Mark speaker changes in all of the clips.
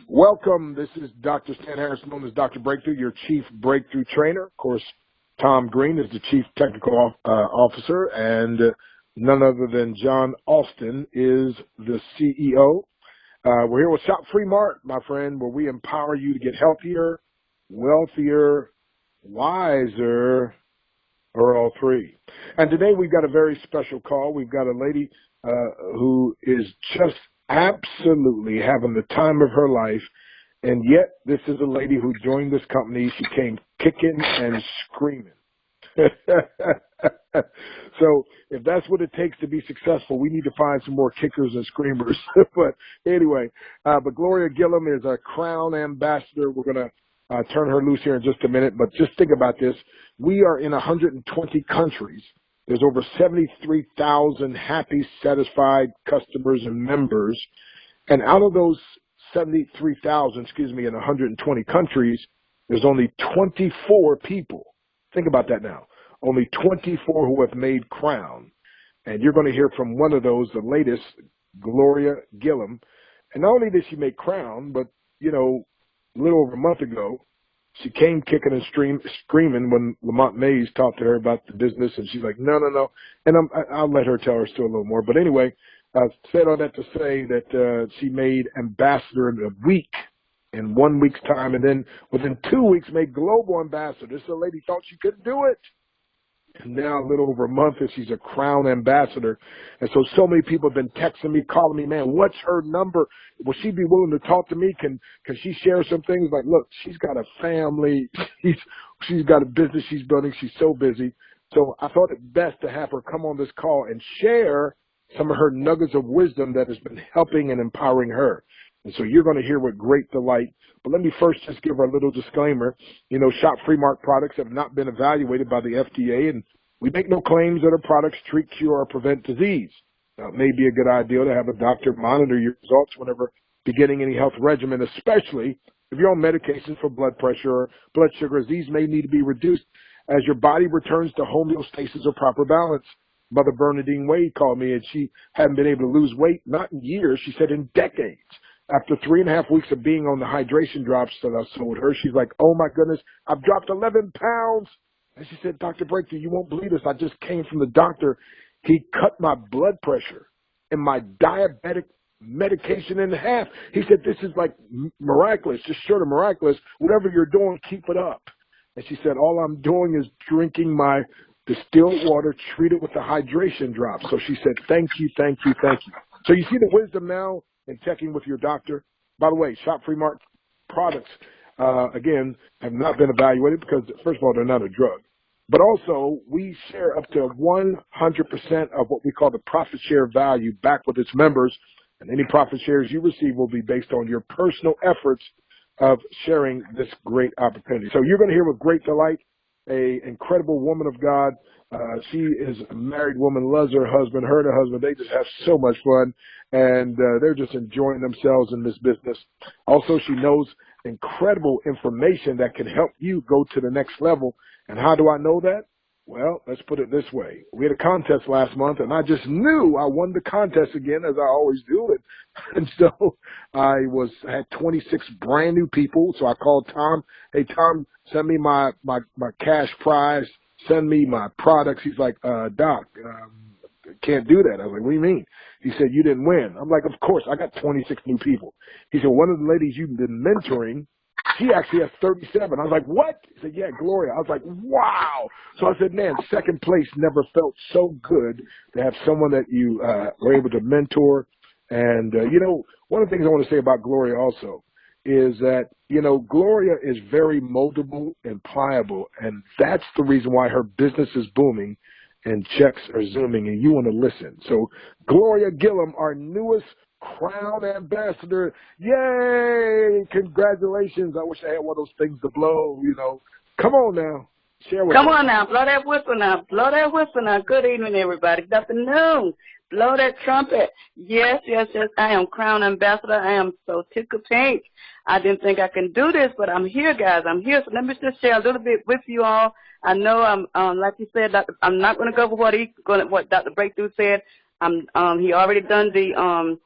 Speaker 1: Welcome. This is Dr. Stan Harrison, known as Dr. Breakthrough, your Chief Breakthrough Trainer. Of course, Tom Green is the Chief Technical Officer, and none other than John Austin is the CEO. We're here with Shop Free Mart, my friend, where we empower you to get healthier, wealthier, wiser, or all three. And today we've got a very special call. We've got a lady who is just absolutely having the time of her life, and yet this is a lady who joined this company. She came kicking and screaming. So if that's what it takes to be successful, we need to find some more kickers and screamers. But anyway, but Gloria Gilliam is a Crown Ambassador. We're going to turn her loose here in just a minute, but just think about this. We are in 120 countries. There's over 73,000 happy, satisfied customers and members. And out of those 73,000, in 120 countries, there's only 24 people. Think about that now. Only 24 who have made Crown. And you're going to hear from one of those, the latest, Gloria Gilliam. And not only did she make Crown, but, a little over a month ago, she came kicking and screaming when Lamont Mays talked to her about the business, and she's like, no. And I'll let her tell her story a little more. But anyway, said all that to say that she made ambassador in a week, in 1 week's time, and then within 2 weeks made global ambassador. This lady thought she couldn't do it. And now a little over a month and she's a Crown Ambassador. And so many people have been texting me, calling me, man, what's her number? Will she be willing to talk to me? Can she share some things? Like, look, she's got a family. She's got a business she's building. She's so busy. So I thought it best to have her come on this call and share some of her nuggets of wisdom that has been helping and empowering her. And so you're going to hear with great delight. But let me first just give her a little disclaimer. Shop Free Mart products have not been evaluated by the FDA, and we make no claims that our products treat, cure, or prevent disease. Now, it may be a good idea to have a doctor monitor your results whenever beginning any health regimen, especially if you're on medications for blood pressure or blood sugar. These may need to be reduced as your body returns to homeostasis or proper balance. Mother Bernadine Wade called me, and she hadn't been able to lose weight, not in years, she said in decades. After 3.5 weeks of being on the hydration drops that I sold her, she's like, oh, my goodness, I've dropped 11 pounds. And she said, Dr. Breakthrough, you won't believe this. I just came from the doctor. He cut my blood pressure and my diabetic medication in half. He said, this is like miraculous, just short of miraculous. Whatever you're doing, keep it up. And she said, all I'm doing is drinking my distilled water treated with the hydration drops. So she said, thank you. So you see the wisdom now in checking with your doctor. By the way, Shop Free Mart products, again, have not been evaluated because, first of all, they're not a drug. But also, we share up to 100% of what we call the profit share value back with its members. And any profit shares you receive will be based on your personal efforts of sharing this great opportunity. So you're going to hear with great delight an incredible woman of God. She is a married woman, loves her husband, her and her husband. They just have so much fun, and they're just enjoying themselves in this business. Also, she knows incredible information that can help you go to the next level. And how do I know that? Well, let's put it this way. We had a contest last month, and I just knew I won the contest again, as I always do. And so I had 26 brand new people. So I called Tom. Hey, Tom, send me my cash prize. Send me my products. He's like, Doc, can't do that. I was like, what do you mean? He said, you didn't win. I'm like, of course, I got 26 new people. He said, one of the ladies you've been mentoring, she actually has 37. I was like, what? He said, yeah, Gloria. I was like, wow. So I said, man, second place never felt so good to have someone that you were able to mentor. And, one of the things I want to say about Gloria also is that, Gloria is very moldable and pliable. And that's the reason why her business is booming and checks are zooming, and you want to listen. So Gloria Gilliam, our newest Crown Ambassador. Yay! Congratulations. I wish I had one of those things to blow, Come on now. Share with
Speaker 2: Come
Speaker 1: us.
Speaker 2: on now. Blow that whistle now. Blow that whistle now. Good evening, everybody. Good afternoon. Blow that trumpet. Yes. I am Crown Ambassador. I am so tickled pink. I didn't think I can do this, but I'm here, guys. I'm here. So let me just share a little bit with you all. I know I'm like you said, I'm not going to go over what Dr. Breakthrough said. He already done the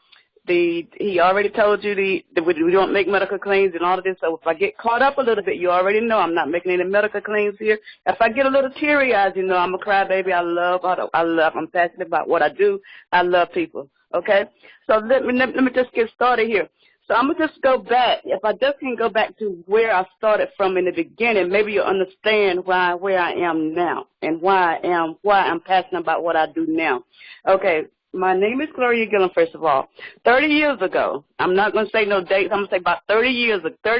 Speaker 2: he already told you that we don't make medical claims and all of this. So if I get caught up a little bit, you already know I'm not making any medical claims here. If I get a little teary-eyed, you know I'm a crybaby. I'm passionate about what I do. I love people. Okay? So let me just get started here. So I'm gonna just go back. If I just can go back to where I started from in the beginning, maybe you'll understand where I am now and why I'm passionate about what I do now. Okay. My name is Gloria Gilliam, first of all. 30 years ago, I'm not going to say no dates, I'm going to say about 30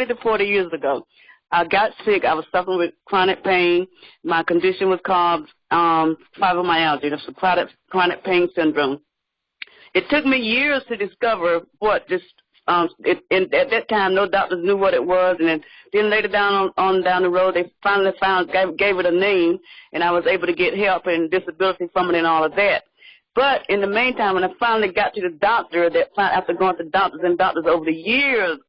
Speaker 2: to 40 years ago, I got sick. I was suffering with chronic pain. My condition was called fibromyalgia. That's a chronic pain syndrome. It took me years to discover what this, at that time, no doctors knew what it was, and then later down the road, they finally gave it a name, and I was able to get help and disability from it and all of that. But in the meantime, when I finally got to the doctor, after going to doctors over the years,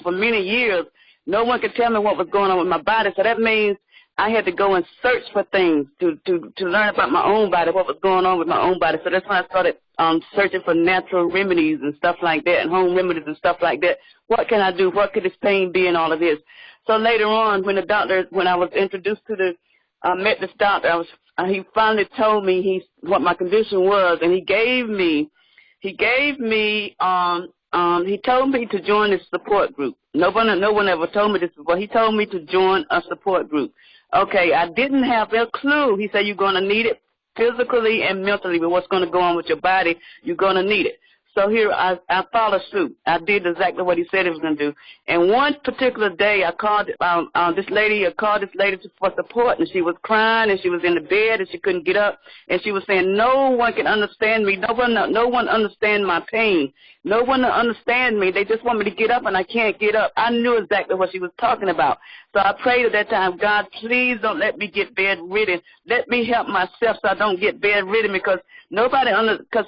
Speaker 2: for many years, no one could tell me what was going on with my body. So that means I had to go and search for things to learn about my own body, what was going on with my own body. So that's when I started searching for natural remedies and stuff like that, and home remedies and stuff like that. What can I do? What could this pain be and all of this? So later on, when I was introduced to met this doctor, he finally told me what my condition was, and he told me to join this support group. No one ever told me this before. He told me to join a support group. Okay, I didn't have a clue. He said you're going to need it physically and mentally, but what's going to go on with your body, you're going to need it. So here I followed suit. I did exactly what he said he was going to do. And one particular day, I called this lady for support, and she was crying, and she was in the bed, and she couldn't get up, and she was saying, no one can understand me. No one understands my pain. No one understands me. They just want me to get up, and I can't get up. I knew exactly what she was talking about. So I prayed at that time, God, please don't let me get bedridden. Let me help myself so I don't get bedridden, because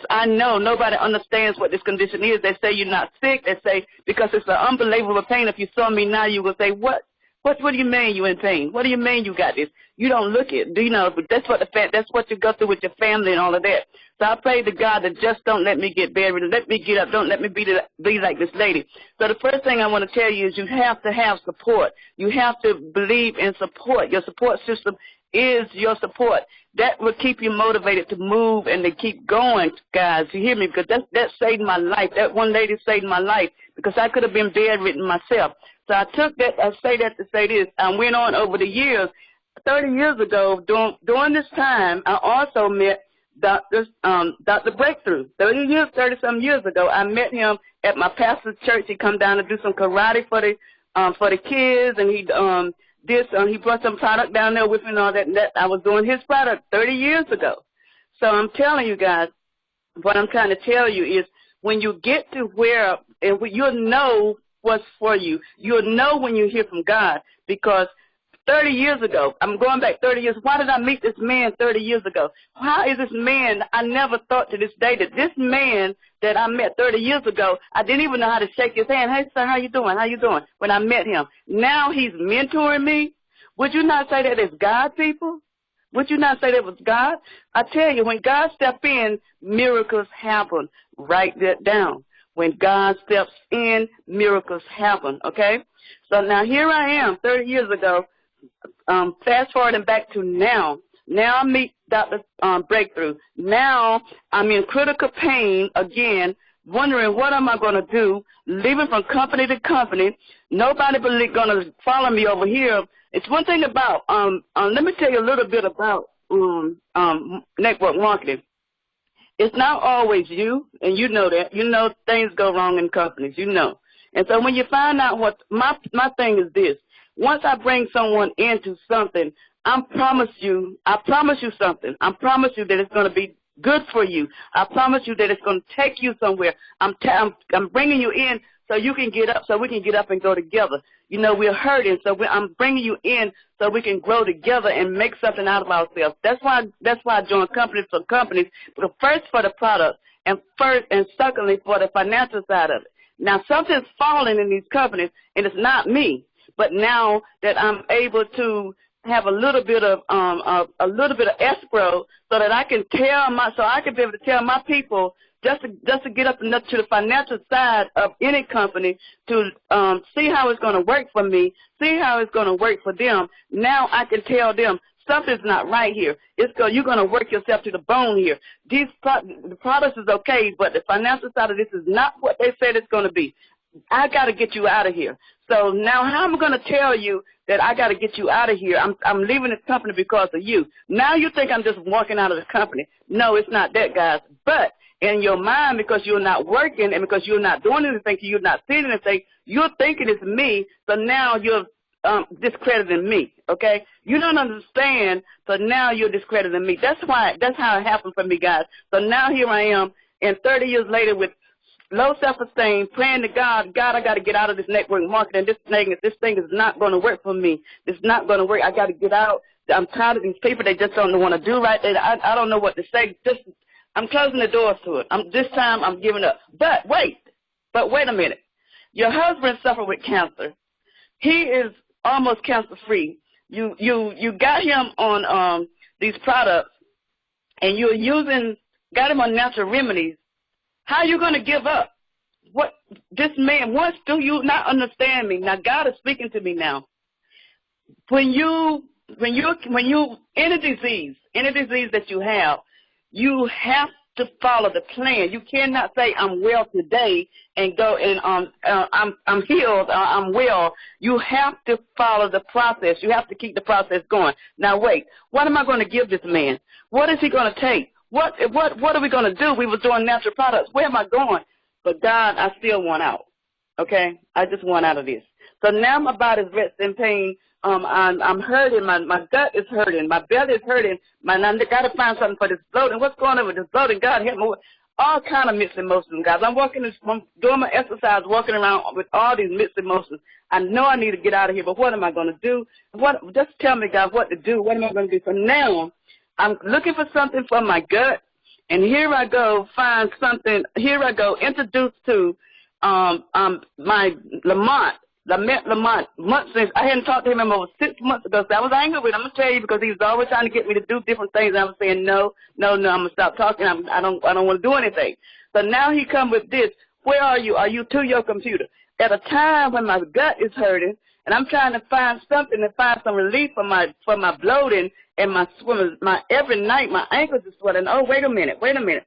Speaker 2: I know nobody understands what this condition is. They say you're not sick. They say because it's an unbelievable pain. If you saw me now, you would say, what do you mean you in pain? What do you mean you got this? You don't look it. Do you know? But that's what you go through with your family and all of that. So I pray to God that just don't let me get bedridden. Let me get up. Don't let me be like this lady. So the first thing I want to tell you is you have to have support. You have to believe in support. Your support system is your support. That will keep you motivated to move and to keep going, guys. You hear me? Because that saved my life. That one lady saved my life because I could have been bedridden myself. So I took that. I say that to say this. I went on over the years. 30 years ago, during this time, I also met Dr. Breakthrough. 30-some years ago, I met him at my pastor's church. He come down to do some karate for the kids, and he brought some product down there with me and all that. And that I was doing his product 30 years ago. So I'm telling you guys, what I'm trying to tell you is when you get to where, and you'll know what's for you. You'll know when you hear from God, because 30 years ago, I'm going back 30 years. Why did I meet this man 30 years ago? How is this man? I never thought to this day that this man that I met 30 years ago, I didn't even know how to shake his hand. Hey, sir, how you doing? How you doing? When I met him. Now he's mentoring me. Would you not say that is God, people? Would you not say that was God? I tell you, when God steps in, miracles happen. Write that down. When God steps in, miracles happen, okay? So now here I am 30 years ago. Fast forwarding back to now. Now I meet Dr. Breakthrough. Now I'm in critical pain again, wondering what am I going to do, leaving from company to company. Nobody going to follow me over here. It's one thing about, let me tell you a little bit about network marketing. It's not always you, and you know that. You know things go wrong in companies, you know. And so when you find out what, my thing is this. Once I bring someone into something, I promise you something. I promise you that it's going to be good for you. I promise you that it's going to take you somewhere. I'm bringing you in so you can get up, so we can get up and go together. You know, we're hurting, so I'm bringing you in so we can grow together and make something out of ourselves. That's why I joined companies, but first for the product, and secondly for the financial side of it. Now something's falling in these companies, and it's not me. But now that I'm able to have a little bit of escrow, so that I can be able to tell my people just to get up enough to the financial side of any company to see how it's going to work for me, see how it's going to work for them. Now I can tell them something's not right here. You're going to work yourself to the bone here. The products is okay, but the financial side of this is not what they said it's going to be. I got to get you out of here. So now how am I going to tell you that I got to get you out of here? I'm leaving this company because of you. Now you think I'm just walking out of the company. No, it's not that, guys. But in your mind, because you're not working and because you're not doing anything, you're not seeing anything, you're thinking it's me, so now you're discrediting me, okay? You don't understand, so now you're discrediting me. That's how it happened for me, guys. So now here I am, and 30 years later with low self-esteem, praying to God, I got to get out of this network marketing. This thing is not going to work for me. It's not going to work. I got to get out. I'm tired of these people. They just don't want to do right. I don't know what to say. I'm closing the doors to it. This time I'm giving up. But wait a minute. Your husband suffered with cancer. He is almost cancer-free. You got him on these products, and got him on natural remedies. How are you going to give up? What this man wants? Do you not understand me? Now God is speaking to me now. When you any disease that you have to follow the plan. You cannot say I'm well today and go and I'm healed, I'm well. You have to follow the process. You have to keep the process going. Now wait, what am I going to give this man? What is he going to take? What are we going to do? We were doing natural products. Where am I going? But God, I still want out. Okay? I just want out of this. So now my body's wrecked in pain. I'm hurting. My gut is hurting. My belly is hurting. I got to find something for this bloating. What's going on with this bloating? God, help me. All kind of mixed emotions, guys. I'm doing my exercise, walking around with all these mixed emotions. I know I need to get out of here, but what am I going to do? Just tell me, guys, what to do. What am I going to do? So now I'm looking for something for my gut, and here I go, find something. Here I go, introduced to my Lamont. Since I hadn't talked to him over 6 months ago, so I was angry with him. I'm going to tell you, because he was always trying to get me to do different things, and I was saying, no, I'm going to stop talking. I don't want to do anything. So now he come with this. Where are you? Are you to your computer? At a time when my gut is hurting, and I'm trying to find something to find some relief for my bloating and my swimmers. Every night my ankles are sweating. Oh, wait a minute.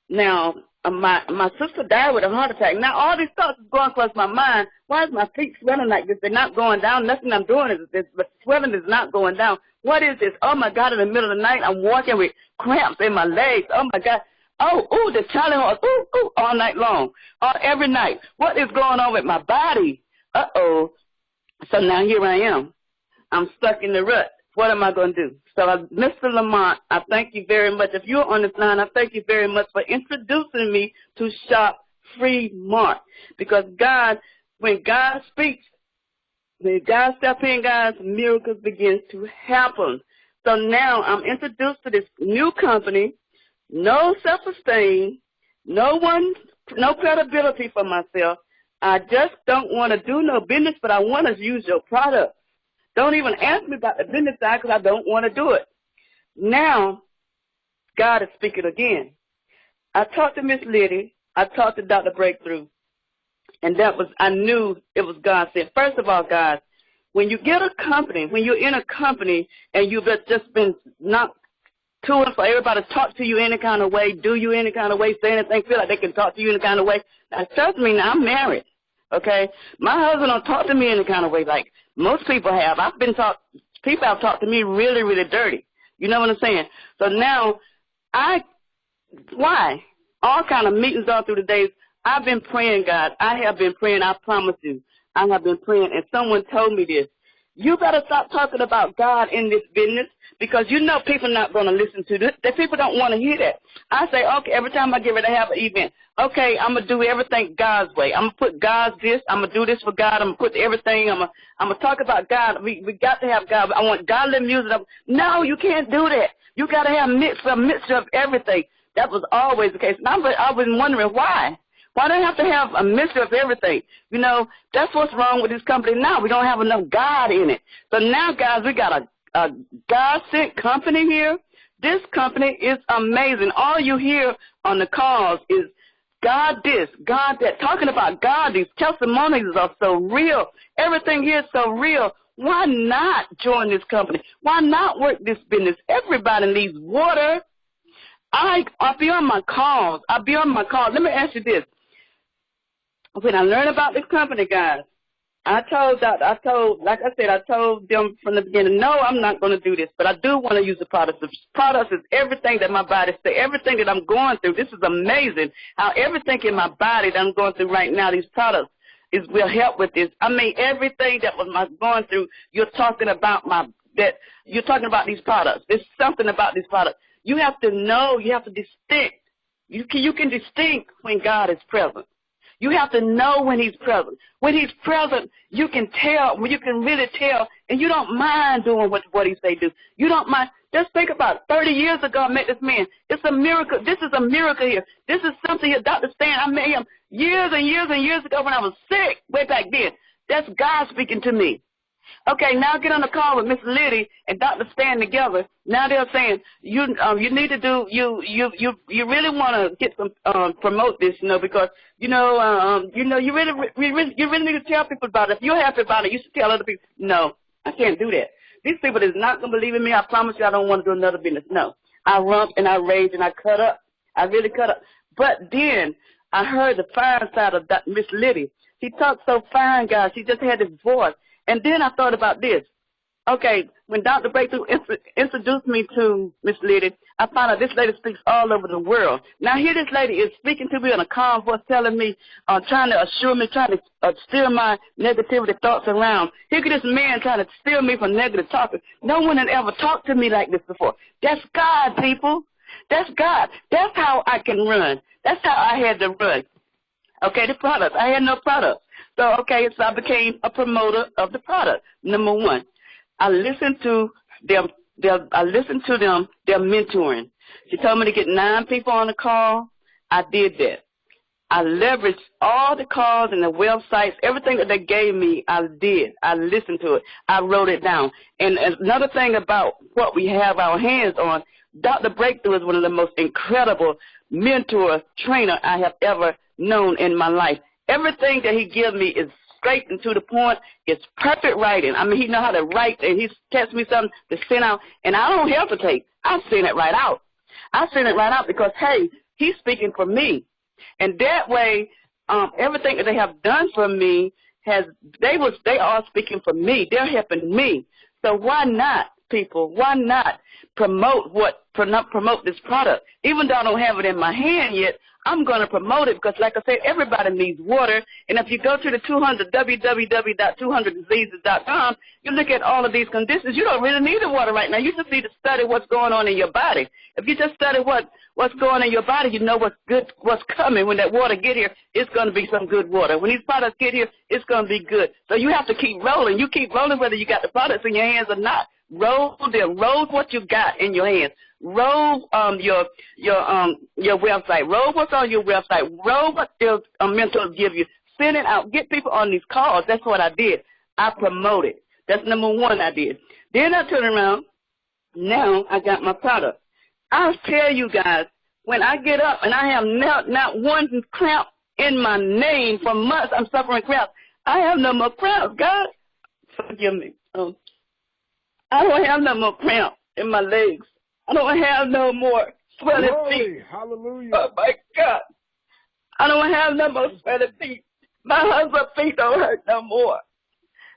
Speaker 2: Now, my sister died with a heart attack. Now all these thoughts is going across my mind. Why is my feet swelling like this? They're not going down. Nothing I'm doing is this, but swelling is not going down. What is this? Oh my God! In the middle of the night, I'm walking with cramps in my legs. Oh my God! Oh, the Charlie horse. Ooh, all night long, every night. What is going on with my body? Uh-oh. So now here I am. I'm stuck in the rut. What am I going to do? So, Mr. Lamont, I thank you very much. If you're on this line, I thank you very much for introducing me to Shop Free Mart. Because when God speaks, when God steps in, guys, miracles begin to happen. So now I'm introduced to this new company, no self-esteem, no credibility for myself. I just don't want to do no business, but I want to use your product. Don't even ask me about the business side, because I don't want to do it. Now, God is speaking again. I talked to Miss Liddy. I talked to Dr. Breakthrough. And I knew it was God said. First of all, guys, when you get a company, when you're in a company and you've just been not tooling for everybody to talk to you any kind of way, do you any kind of way, say anything, feel like they can talk to you any kind of way. Now, trust me, now I'm married, okay? My husband don't talk to me any kind of way like most people have. People have talked to me really, really dirty. You know what I'm saying? So now, why? All kind of meetings all through the days. I've been praying, God. I have been praying, I promise you. I have been praying, and someone told me this. You better stop talking about God in this business, because you know people not going to listen to this. The people don't want to hear that. I say, okay, every time I get ready to have an event, okay, I'm going to do everything God's way. I'm going to put God's this. I'm going to do this for God. I'm going to put everything. I'm going to talk about God. We got to have God. I want godly music. No, you can't do that. You got to have a mixture of everything. That was always the case. And I've been wondering why. Why do I have to have a mixture of everything? You know, that's what's wrong with this company now. We don't have enough God in it. So now, guys, we got a God-sent company here. This company is amazing. All you hear on the calls is God this, God that. Talking about God, these testimonies are so real. Everything here is so real. Why not join this company? Why not work this business? Everybody needs water. I'll be on my calls. Let me ask you this. When I learned about this company, guys, I told them from the beginning, no, I'm not going to do this, but I do want to use the products. The products is everything that my body says, everything that I'm going through. This is amazing how everything in my body that I'm going through right now, these products will help with this. I mean, everything that was going through, you're talking about these products. There's something about these products. You have to know, you have to distinct. You can distinct when God is present. You have to know when he's present. When he's present, you can tell, when you can really tell, and you don't mind doing what he say do. You don't mind. Just think about it. 30 years ago, I met this man. It's a miracle. This is a miracle here. This is something here. Dr. Stan, I met him years and years and years ago when I was sick, way back then. That's God speaking to me. Okay, now get on the call with Miss Liddy and Dr. Stan together. Now they're saying you need to do you really want to get some promote this, because you really need to tell people about it. If you're happy about it, you should tell other people. No, I can't do that. These people is not gonna believe in me. I promise you, I don't want to do another business. No, I rump and I rage and I cut up. I really cut up. But then I heard the fine side of Miss Liddy. She talked so fine, guys. She just had this voice. And then I thought about this. Okay, when Dr. Breakthrough introduced me to Miss Liddy, I found out this lady speaks all over the world. Now here this lady is speaking to me in a calm voice, telling me, trying to assure me, trying to steer my negativity thoughts around. Here this man trying to steer me from negative talking. No one had ever talked to me like this before. That's God, people. That's God. That's how I can run. That's how I had to run. Okay, the products. I had no products. So I became a promoter of the product. Number one, I listened to them. Their mentoring. She told me to get 9 people on the call. I did that. I leveraged all the calls and the websites, everything that they gave me, I did. I listened to it. I wrote it down. And another thing about what we have our hands on, Dr. Breakthrough is one of the most incredible mentor, trainer I have ever known in my life. Everything that he gives me is straight and to the point. It's perfect writing. I mean, he knows how to write, and he texts me something to send out, and I don't hesitate. I send it right out. I send it right out because, hey, he's speaking for me. And that way, everything that they have done for me they are speaking for me. They're helping me. So why not, people? Why not promote this product? Even though I don't have it in my hand yet, I'm going to promote it because, like I said, everybody needs water. And if you go to the www.200diseases.com, you look at all of these conditions. You don't really need the water right now. You just need to study what's going on in your body. If you just study what's going on in your body, you know what's good, what's coming. When that water get here, it's going to be some good water. When these products get here, it's going to be good. So you have to keep rolling. You keep rolling whether you got the products in your hands or not. Roll them. Roll what you got in your hands. Roll your website. Roll what's on your website. Roll what your mentors give you. Send it out. Get people on these calls. That's what I did. I promoted. That's number one I did. Then I turned around. Now I got my product. I'll tell you guys, when I get up and I have not one cramp in my name for months, I'm suffering cramps. I have no more cramps, God. Forgive me. I don't have no more cramp in my legs. I don't have no more swelling feet.
Speaker 1: Hallelujah.
Speaker 2: Oh, my God. I don't have no more swelling feet. My husband's feet don't hurt no more.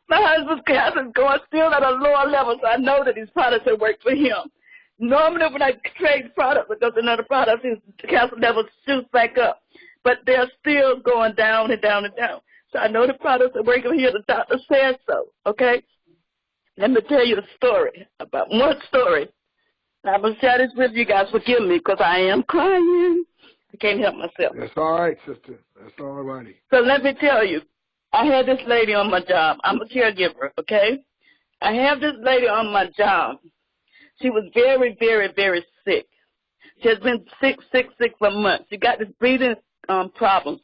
Speaker 2: My husband's cancer is going still at a lower level, so I know that these products have worked for him. Normally, when I trade products because another product, his cancer level shoots back up. But they're still going down and down and down. So I know the products are working here. The doctor says so, okay? Let me tell you the story, about one story. I'm going to share this with you guys. Forgive me because I am crying. I can't help myself.
Speaker 1: That's all right, sister. That's all righty.
Speaker 2: So let me tell you, I had this lady on my job. I'm a caregiver, okay? I have this lady on my job. She was very, very, very sick. She has been sick for months. She got this breathing problem.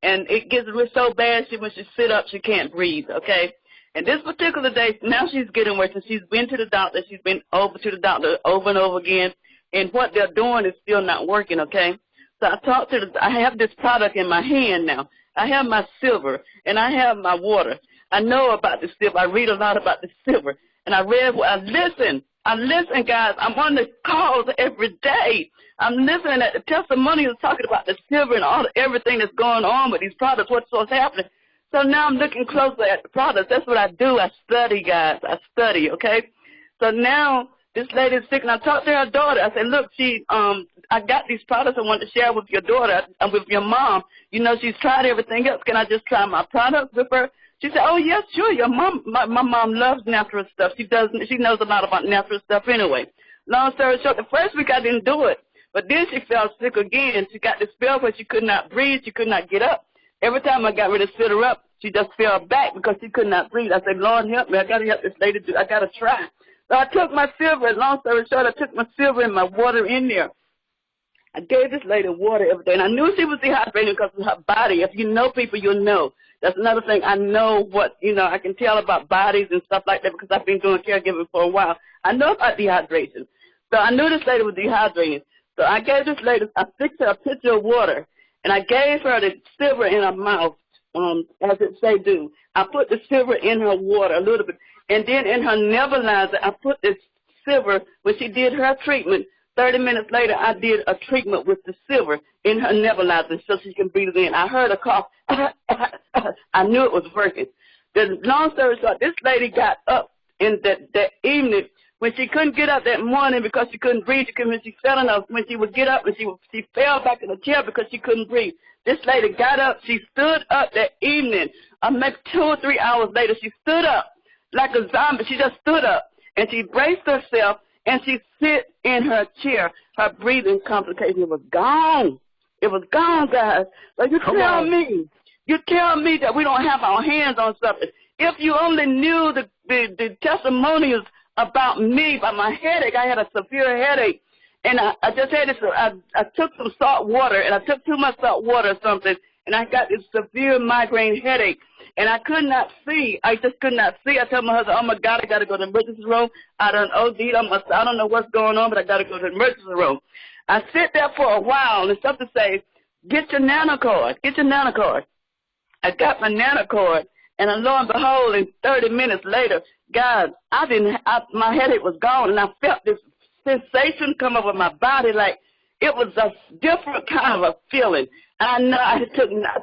Speaker 2: And it gets so bad, when she sit up, she can't breathe, okay? And this particular day, now she's getting worse, and she's been to the doctor. She's been over to the doctor over and over again. And what they're doing is still not working, okay? So I talked to I have this product in my hand now. I have my silver, and I have my water. I know about the silver. I read a lot about the silver. And I listen, guys. I'm on the calls every day. I'm listening at the testimonials talking about the silver and everything that's going on with these products, what's happening. So now I'm looking closer at the products. That's what I do. I study, guys. I study, okay? So now this lady's sick, and I talked to her daughter. I said, look, I got these products I want to share with your daughter and with your mom. You know, she's tried everything else. Can I just try my products with her? She said, oh, yes, sure. Your mom, my mom loves natural stuff. She knows a lot about natural stuff anyway. Long story short, the first week I didn't do it. But then she fell sick again. She got the spell where she could not breathe. She could not get up. Every time I got ready to sit her up, she just fell back because she could not breathe. I said, Lord, help me. I got to help this lady. I got to try. So I took my silver. Long story short, I took my silver and my water in there. I gave this lady water every day. And I knew she was dehydrated because of her body. If you know people, you'll know. That's another thing. I know I can tell about bodies and stuff like that because I've been doing caregiving for a while. I know about dehydration. So I knew this lady was dehydrated. So I gave this lady, I fixed her a pitcher of water, and I gave her the silver in her mouth, as it say do. I put the silver in her water a little bit, and then in her nebulizer, I put this silver, when she did her treatment, 30 minutes later, I did a treatment with the silver in her nebulizer so she can breathe it in. I heard her cough. I knew it was working. The long story short, this lady got up in that evening when she couldn't get up that morning because she couldn't breathe. When she fell enough, when she would get up, and she fell back in the chair because she couldn't breathe. This lady got up. She stood up that evening. Maybe 2 or 3 hours later, she stood up like a zombie. She just stood up, and she braced herself, and she sit in her chair. Her breathing complication was gone. It was gone, guys. So you tell me that we don't have our hands on something. If you only knew the testimonials about me, about my headache. I had a severe headache, and I just had this. I took some salt water, and I took too much salt water or something, and I got this severe migraine headache, and I could not see. I just could not see. I told my husband, oh, my God, I got to go to the emergency room. I done OD'd. I don't know what's going on, but I got to go to the emergency room. I sit there for a while, and something say, get your nano cord. Get your nano cord. I got my nano cord. And lo and behold, in 30 minutes later, guys, my headache was gone, and I felt this sensation come over my body like it was a different kind of a feeling. And I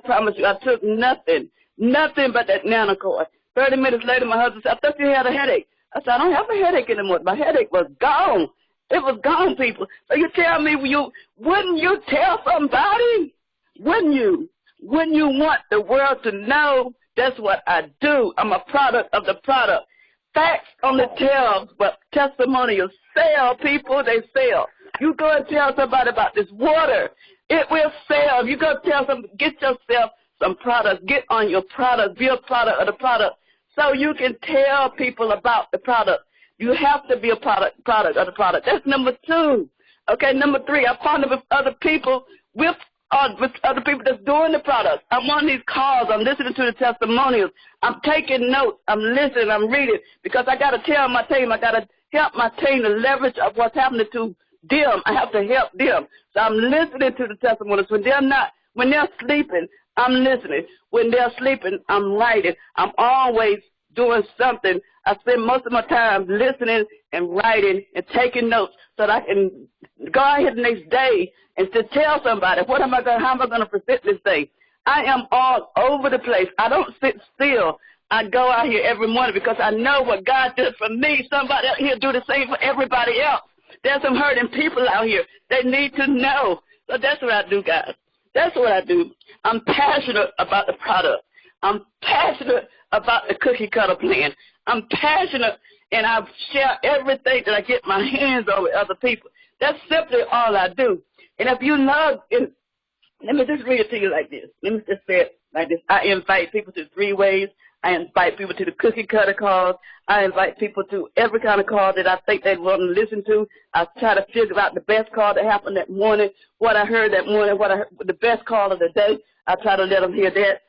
Speaker 2: promise you, I took nothing but that nano cord. 30 minutes later, my husband said, I thought you had a headache. I said, I don't have a headache anymore. My headache was gone. It was gone, people. So you tell me, wouldn't you tell somebody? Wouldn't you? Wouldn't you want the world to know? That's what I do. I'm a product of the product. Facts only tell, but testimonials sell, people. They sell. You go and tell somebody about this water. It will sell. If you go tell them, get yourself some products. Get on your product. Be a product of the product so you can tell people about the product. You have to be a product of the product. That's number 2. Okay, number 3, I partner with other people with other people that's doing the product. I'm on these calls. I'm listening to the testimonials. I'm taking notes. I'm listening. I'm reading because I got to tell my team. I got to help my team to leverage of what's happening to them. I have to help them. So I'm listening to the testimonials. When they're sleeping, I'm listening. When they're sleeping, I'm writing. I'm always doing something. I spend most of my time listening and writing and taking notes so that I can go out here the next day and to tell somebody how am I going to present this thing. I am all over the place. I don't sit still. I go out here every morning because I know what God did for me. Somebody out here do the same for everybody else. There's some hurting people out here. They need to know. So that's what I do, guys. That's what I do. I'm passionate about the product. I'm passionate about the cookie cutter plan. I'm passionate, and I share everything that I get my hands on with other people. That's simply all I do. And if you love, let me just read it to you like this. Let me just say it like this. I invite people to 3 ways. I invite people to the cookie cutter calls. I invite people to every kind of call that I think they want to listen to. I try to figure out the best call that happened that morning, what I heard that morning, the best call of the day. I try to let them hear that.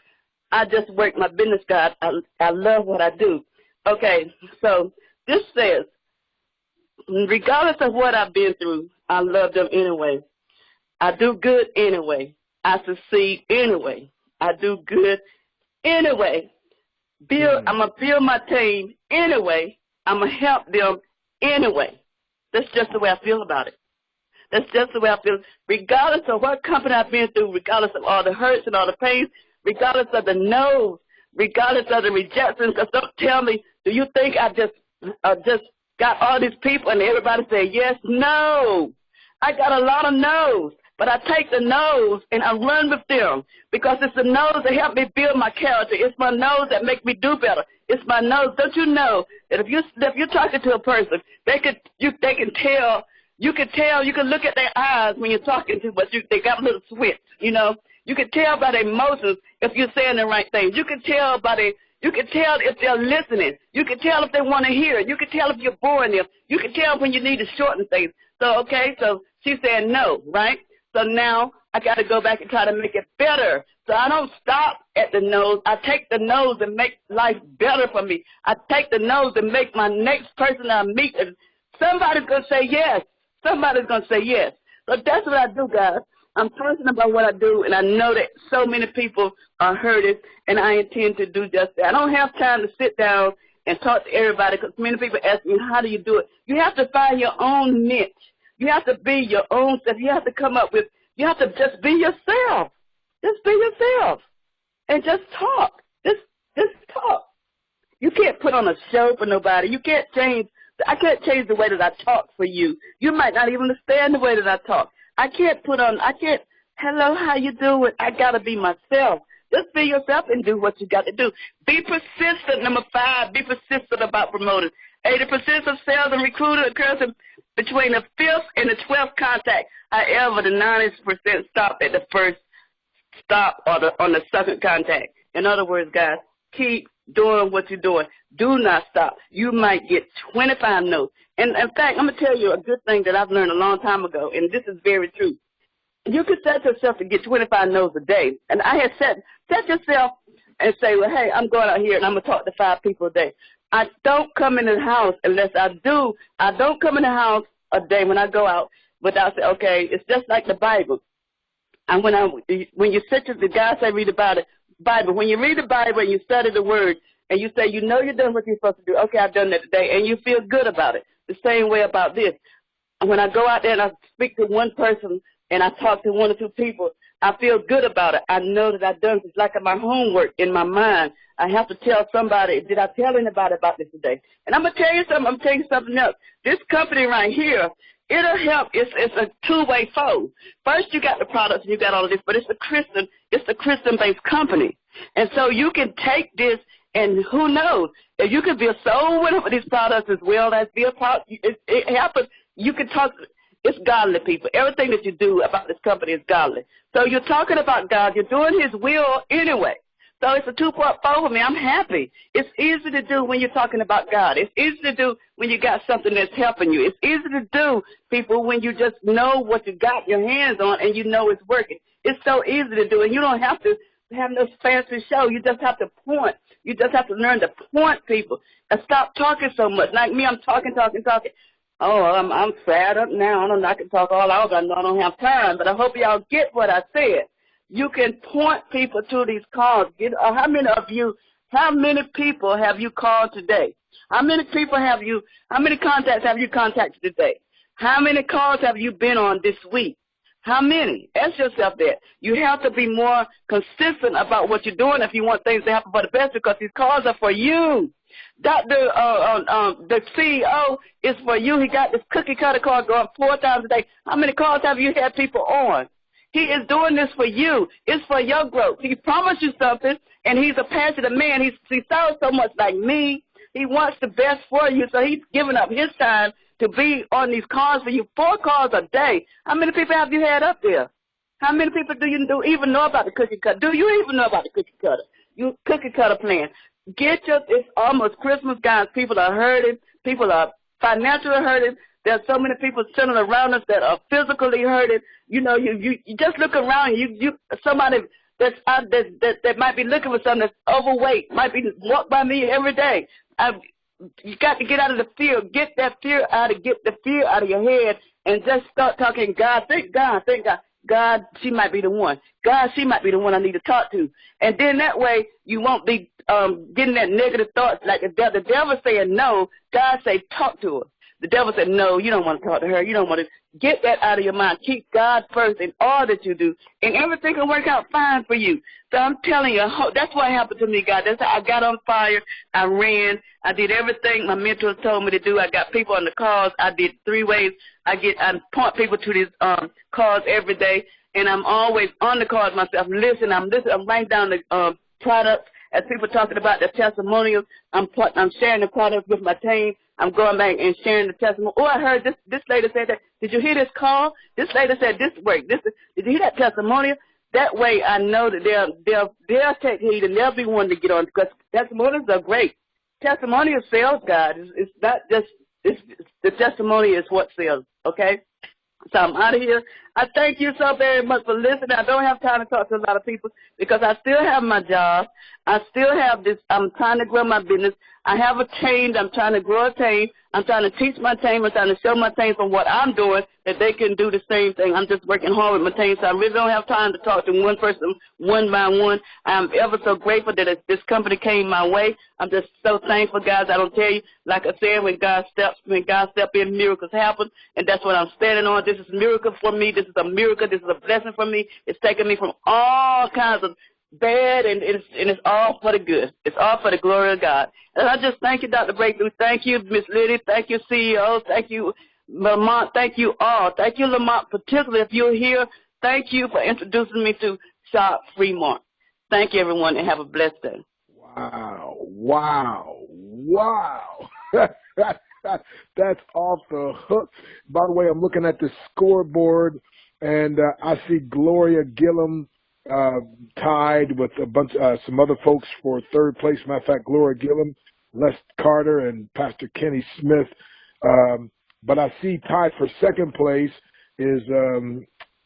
Speaker 2: I just work my business, God. I love what I do. Okay, so this says, regardless of what I've been through, I love them anyway. I do good anyway. I succeed anyway. I do good anyway. I'm going to build my team anyway. I'm going to help them anyway. That's just the way I feel about it. That's just the way I feel. Regardless of what company I've been through, regardless of all the hurts and all the pains, regardless of the no's, regardless of the rejections, because don't tell me, do you think I just got all these people and everybody say yes? No. I got a lot of no's. But I take the no's and I run with them because it's the no's that help me build my character. It's my no's that make me do better. It's my no's. Don't you know that if you're talking to a person, they can tell. You can tell. You can look at their eyes when you're talking to, but they got a little switch. You know, you can tell by their emotions if you're saying the right things. You can tell by their. You can tell if they're listening. You can tell if they want to hear it. You can tell if you're boring them. You can tell when you need to shorten things. So she's saying no, right? So now I got to go back and try to make it better. So I don't stop at the no's. I take the no's and make life better for me. I take the no's and make my next person I meet. Somebody's going to say yes. Somebody's going to say yes. So that's what I do, guys. I'm passionate about what I do, and I know that so many people are hurting, and I intend to do just that. I don't have time to sit down and talk to everybody because many people ask me, how do you do it? You have to find your own niche. You have to be your own self. You have to you have to just be yourself. Just be yourself. And just talk. Just talk. You can't put on a show for nobody. I can't change the way that I talk for you. You might not even understand the way that I talk. Hello, how you doing? I got to be myself. Just be yourself and do what you got to do. Be persistent. Number 5, be persistent about promoting. 80% of sales and recruiting occurs between the 5th and the 12th contact. However, the 90% stop at the first stop or on the second contact. In other words, guys, keep doing what you're doing. Do not stop. You might get 25 no's. And in fact, I'm going to tell you a good thing that I've learned a long time ago, and this is very true. You can set yourself to get 25 no's a day. And I had set yourself and say, well, hey, I'm going out here and I'm going to talk to 5 people a day. I don't come in the house unless I do. I don't come in the house a day when I go out without saying, okay, it's just like the Bible. And when you sit to the guys say read about it, Bible, when you read the Bible and you study the word and you say, you know you're doing what you're supposed to do. Okay, I've done that today. And you feel good about it. The same way about this. When I go out there and I speak to one person and I talk to 1 or 2 people, I feel good about it. I know that I've done it. It's like my homework in my mind. I have to tell somebody, did I tell anybody about this today? And I'm going to tell you something. I'm telling you something else. This company right here, it'll help. It's a two-way fold. First, you got the products and you got all of this, but it's a Christian-based company. And so you can take this and who knows, if you could be a soul winner for these products as well as be a part, it happens. You can talk. It's godly, people. Everything that you do about this company is godly. So you're talking about God. You're doing his will anyway. So it's a 2-part fold for me. I'm happy. It's easy to do when you're talking about God. It's easy to do when you got something that's helping you. It's easy to do, people, when you just know what you got your hands on and you know it's working. It's so easy to do, and you don't have to have no fancy show. You just have to point. You just have to learn to point people and stop talking so much. Like me, I'm talking. Oh, I'm fed up now. I don't know. I can talk all hours. I know I don't have time, but I hope y'all get what I said. You can point people to these calls. How many people have you called today? How many contacts have you contacted today? How many calls have you been on this week? How many? Ask yourself that. You have to be more consistent about what you're doing if you want things to happen for the best, because these calls are for you. The CEO is for you. He got this cookie cutter call going 4 times a day. How many calls have you had people on? He is doing this for you. It's for your growth. He promised you something, and he's a passionate man. He sounds so much like me. He wants the best for you, so he's giving up his time to be on these calls for you. 4 calls a day. How many people have you had up there? How many people do you even know about the cookie cutter? Do you even know about the cookie cutter? You cookie cutter plan. It's almost Christmas, guys. People are hurting. People are financially hurting. There's so many people sitting around us that are physically hurting. You know, you just look around. Somebody that's out that might be looking for something that's overweight might be walk by me every day. You got to get out of the fear. Get the fear out of your head and just start talking God. Thank God. Thank God. God, she might be the one. God, she might be the one I need to talk to. And then that way you won't be getting that negative thoughts like the devil saying no. God say talk to her. The devil said, no, you don't want to talk to her. You don't want to. Get that out of your mind. Keep God first in all that you do, and everything will work out fine for you. So I'm telling you, that's what happened to me, God. That's how I got on fire. I ran. I did everything my mentors told me to do. I got people on the calls. I did 3 ways. I point people to these calls every day, and I'm always on the calls myself. I'm writing down the products. As people talking about the testimonials, I'm sharing the products with my team. I'm going back and sharing the testimony. Oh, I heard this lady said that. Did you hear this call? This lady said this worked. Did you hear that testimonial? That way I know that they'll take heed and they'll be one to get on, because testimonials are great. Testimonial sells, God. It's not just the testimony is what sells. Okay. So I'm out of here. I thank you so very much for listening. I don't have time to talk to a lot of people because I still have my job. I still have this. I'm trying to grow my business. I have a team. I'm trying to grow a team. I'm trying to teach my team. I'm trying to show my team from what I'm doing that they can do the same thing. I'm just working hard with my team, so I really don't have time to talk to one person one by one. I'm ever so grateful that this company came my way. I'm just so thankful, guys. I don't tell you, like I said, when God steps in, miracles happen, and that's what I'm standing on. This is a miracle for me. This is a miracle. This is a blessing for me. It's taken me from all kinds of bad, and it's all for the good. It's all for the glory of God. And I just thank you, Dr. Breakthrough. Thank you, Miss Liddy. Thank you, CEO. Thank you, Lamont. Thank you all. Thank you, Lamont, particularly if you're here. Thank you for introducing me to Shop Fremont. Thank you, everyone, and have a blessed day.
Speaker 1: Wow. That's off the hook. By the way, I'm looking at the scoreboard, and I see Gloria Gilliam tied with some other folks for third place. Matter of fact, Gloria Gilliam, Les Carter, and Pastor Kenny Smith. But I see tied for second place is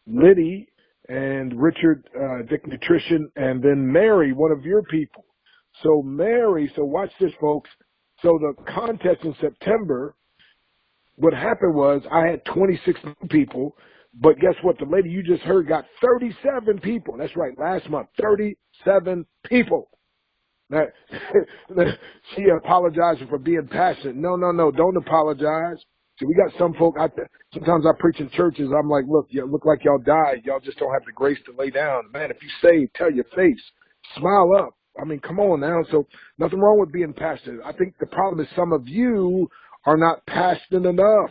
Speaker 1: Liddy and Richard, Dick Nutrition, and then Mary, one of your people. So Mary, so watch this, folks. So the contest in September, what happened was I had 26 people, but guess what? The lady you just heard got 37 people. That's right, last month, 37 people. Now, she apologized for being passionate. No, don't apologize. See, we got some folk out there. Sometimes I preach in churches. I'm like, look, you look like y'all died. Y'all just don't have the grace to lay down. Man, if you save, tell your face. Smile up. I mean, come on now. So nothing wrong with being passionate. I think the problem is some of you are not passionate enough.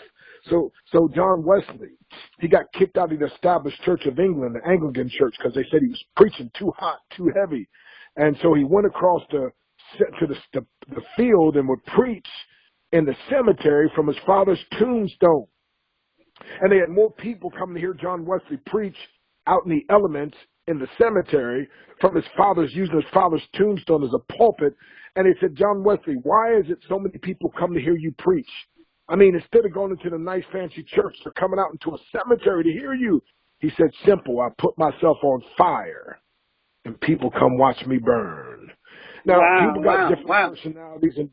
Speaker 1: So John Wesley, he got kicked out of the established Church of England, the Anglican church, because they said he was preaching too hot, too heavy. And so he went across to the field and would preach in the cemetery from his father's tombstone. And they had more people coming to hear John Wesley preach out in the elements in the cemetery from using his father's tombstone as a pulpit. And they said, John Wesley, why is it so many people come to hear you preach? I mean, instead of going into the nice fancy church, they're coming out into a cemetery to hear you. He said, simple, I put myself on fire and people come watch me burn. Now, people got different personalities and,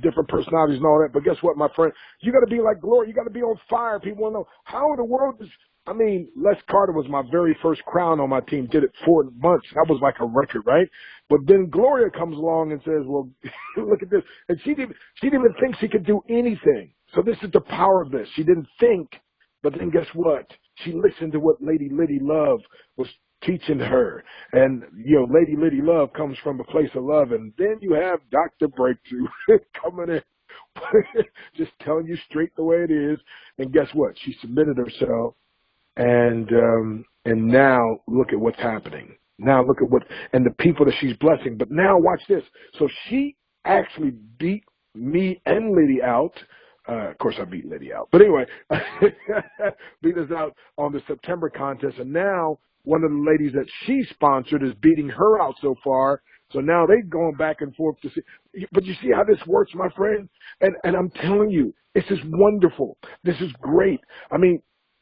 Speaker 1: different personalities and all that. But guess what, my friend? You got to be like Gloria. You got to be on fire. People want to know how in the world Les Carter was my very first crown on my team. Did it 4 months. That was like a record, right? But then Gloria comes along and says, well, look at this. And she didn't even think she could do anything. So this is the power of this. She didn't think, but then guess what? She listened to what Lady Liddy Love was teaching her. And, Lady Liddy Love comes from a place of love. And then you have Dr. Breakthrough coming in, just telling you straight the way it is. And guess what? She submitted herself. And now look at what's happening. Now look at and the people that she's blessing. But now watch this. So she actually beat me and Liddy out. Of course, I beat Liddy out. But anyway, beat us out on the September contest. And now one of the ladies that she sponsored is beating her out so far. So now they're going back and forth to see. But you see how this works, my friend? And I'm telling you, this is wonderful. This is great. I mean,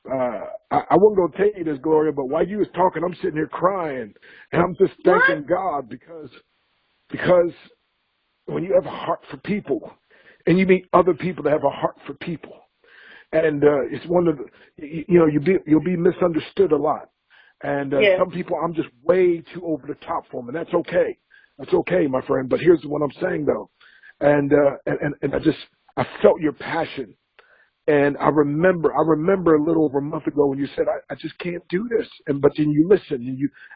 Speaker 1: I wasn't going to tell you this, Gloria, but while you was talking, I'm sitting here crying. And I'm just thanking God because when you have a heart for people, and you meet other people that have a heart for people. And it's one of the, you'll be misunderstood a lot. And
Speaker 2: Yes.
Speaker 1: some people, I'm just way too over the top for them, and that's okay. That's okay, my friend. But here's what I'm saying, though. And I felt your passion. And I remember a little over a month ago when you said, I just can't do this. But then you listened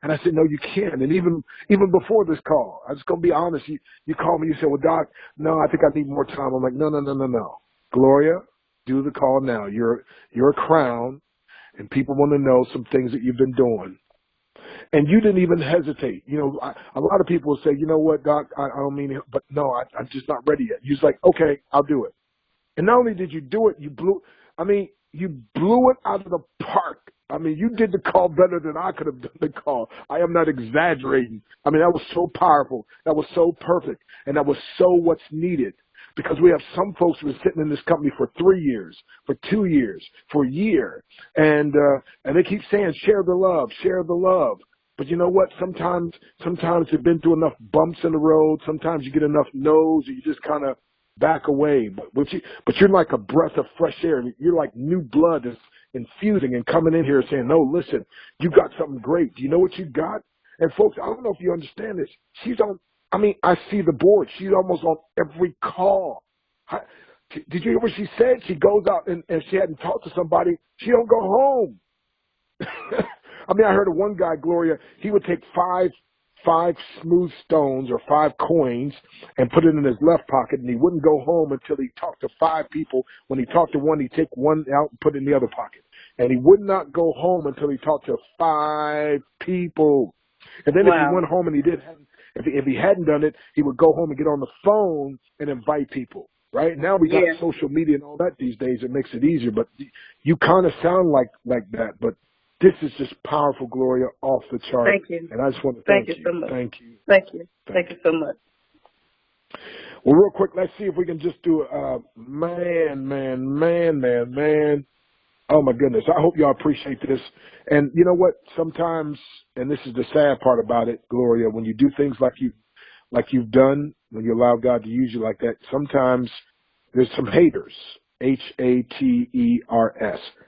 Speaker 1: and I said, no, you can. And even before this call, I'm just going to be honest. You called me, you said, well, Doc, no, I think I need more time. I'm like, no. Gloria, do the call now. You're a crown and people want to know some things that you've been doing. And you didn't even hesitate. You know, a lot of people will say, you know what, Doc, I don't mean it, but no, I'm just not ready yet. You're like, okay, I'll do it. And not only did you do it, you blew it out of the park. I mean, you did the call better than I could have done the call. I am not exaggerating. I mean, that was so powerful. That was so perfect. And that was so what's needed. Because we have some folks who are sitting in this company for 3 years, for 2 years, for a year. And they keep saying, share the love, share the love. But you know what? Sometimes you've been through enough bumps in the road. Sometimes you get enough no's and you just kind of back away. But you're like a breath of fresh air. You're like new blood is infusing and coming in here saying, no, listen, you got something great. Do you know what you got? And folks, I don't know if you understand this. I see the board. She's almost on every call. Did you hear what she said? She goes out and she hadn't talked to somebody. She don't go home. I heard of one guy, Gloria, he would take five smooth stones or 5 coins and put it in his left pocket, and he wouldn't go home until he talked to 5 people. When he talked to one, he'd take one out and put it in the other pocket. And he would not go home until he talked to 5 people. And then
Speaker 2: Wow.
Speaker 1: if he went home and if he hadn't done it, he would go home and get on the phone and invite people. Right now we got social media and all that these days. It makes it easier, but you kind of sound like that. But this is just powerful, Gloria, off the chart.
Speaker 2: Thank you.
Speaker 1: And I just want to thank you.
Speaker 2: So much.
Speaker 1: Thank you.
Speaker 2: Thank you so much.
Speaker 1: Well, real quick, let's see if we can just do man. Oh, my goodness. I hope y'all appreciate this. And you know what? Sometimes, and this is the sad part about it, Gloria, when you do things like you've done, when you allow God to use you like that, sometimes there's some haters, haters,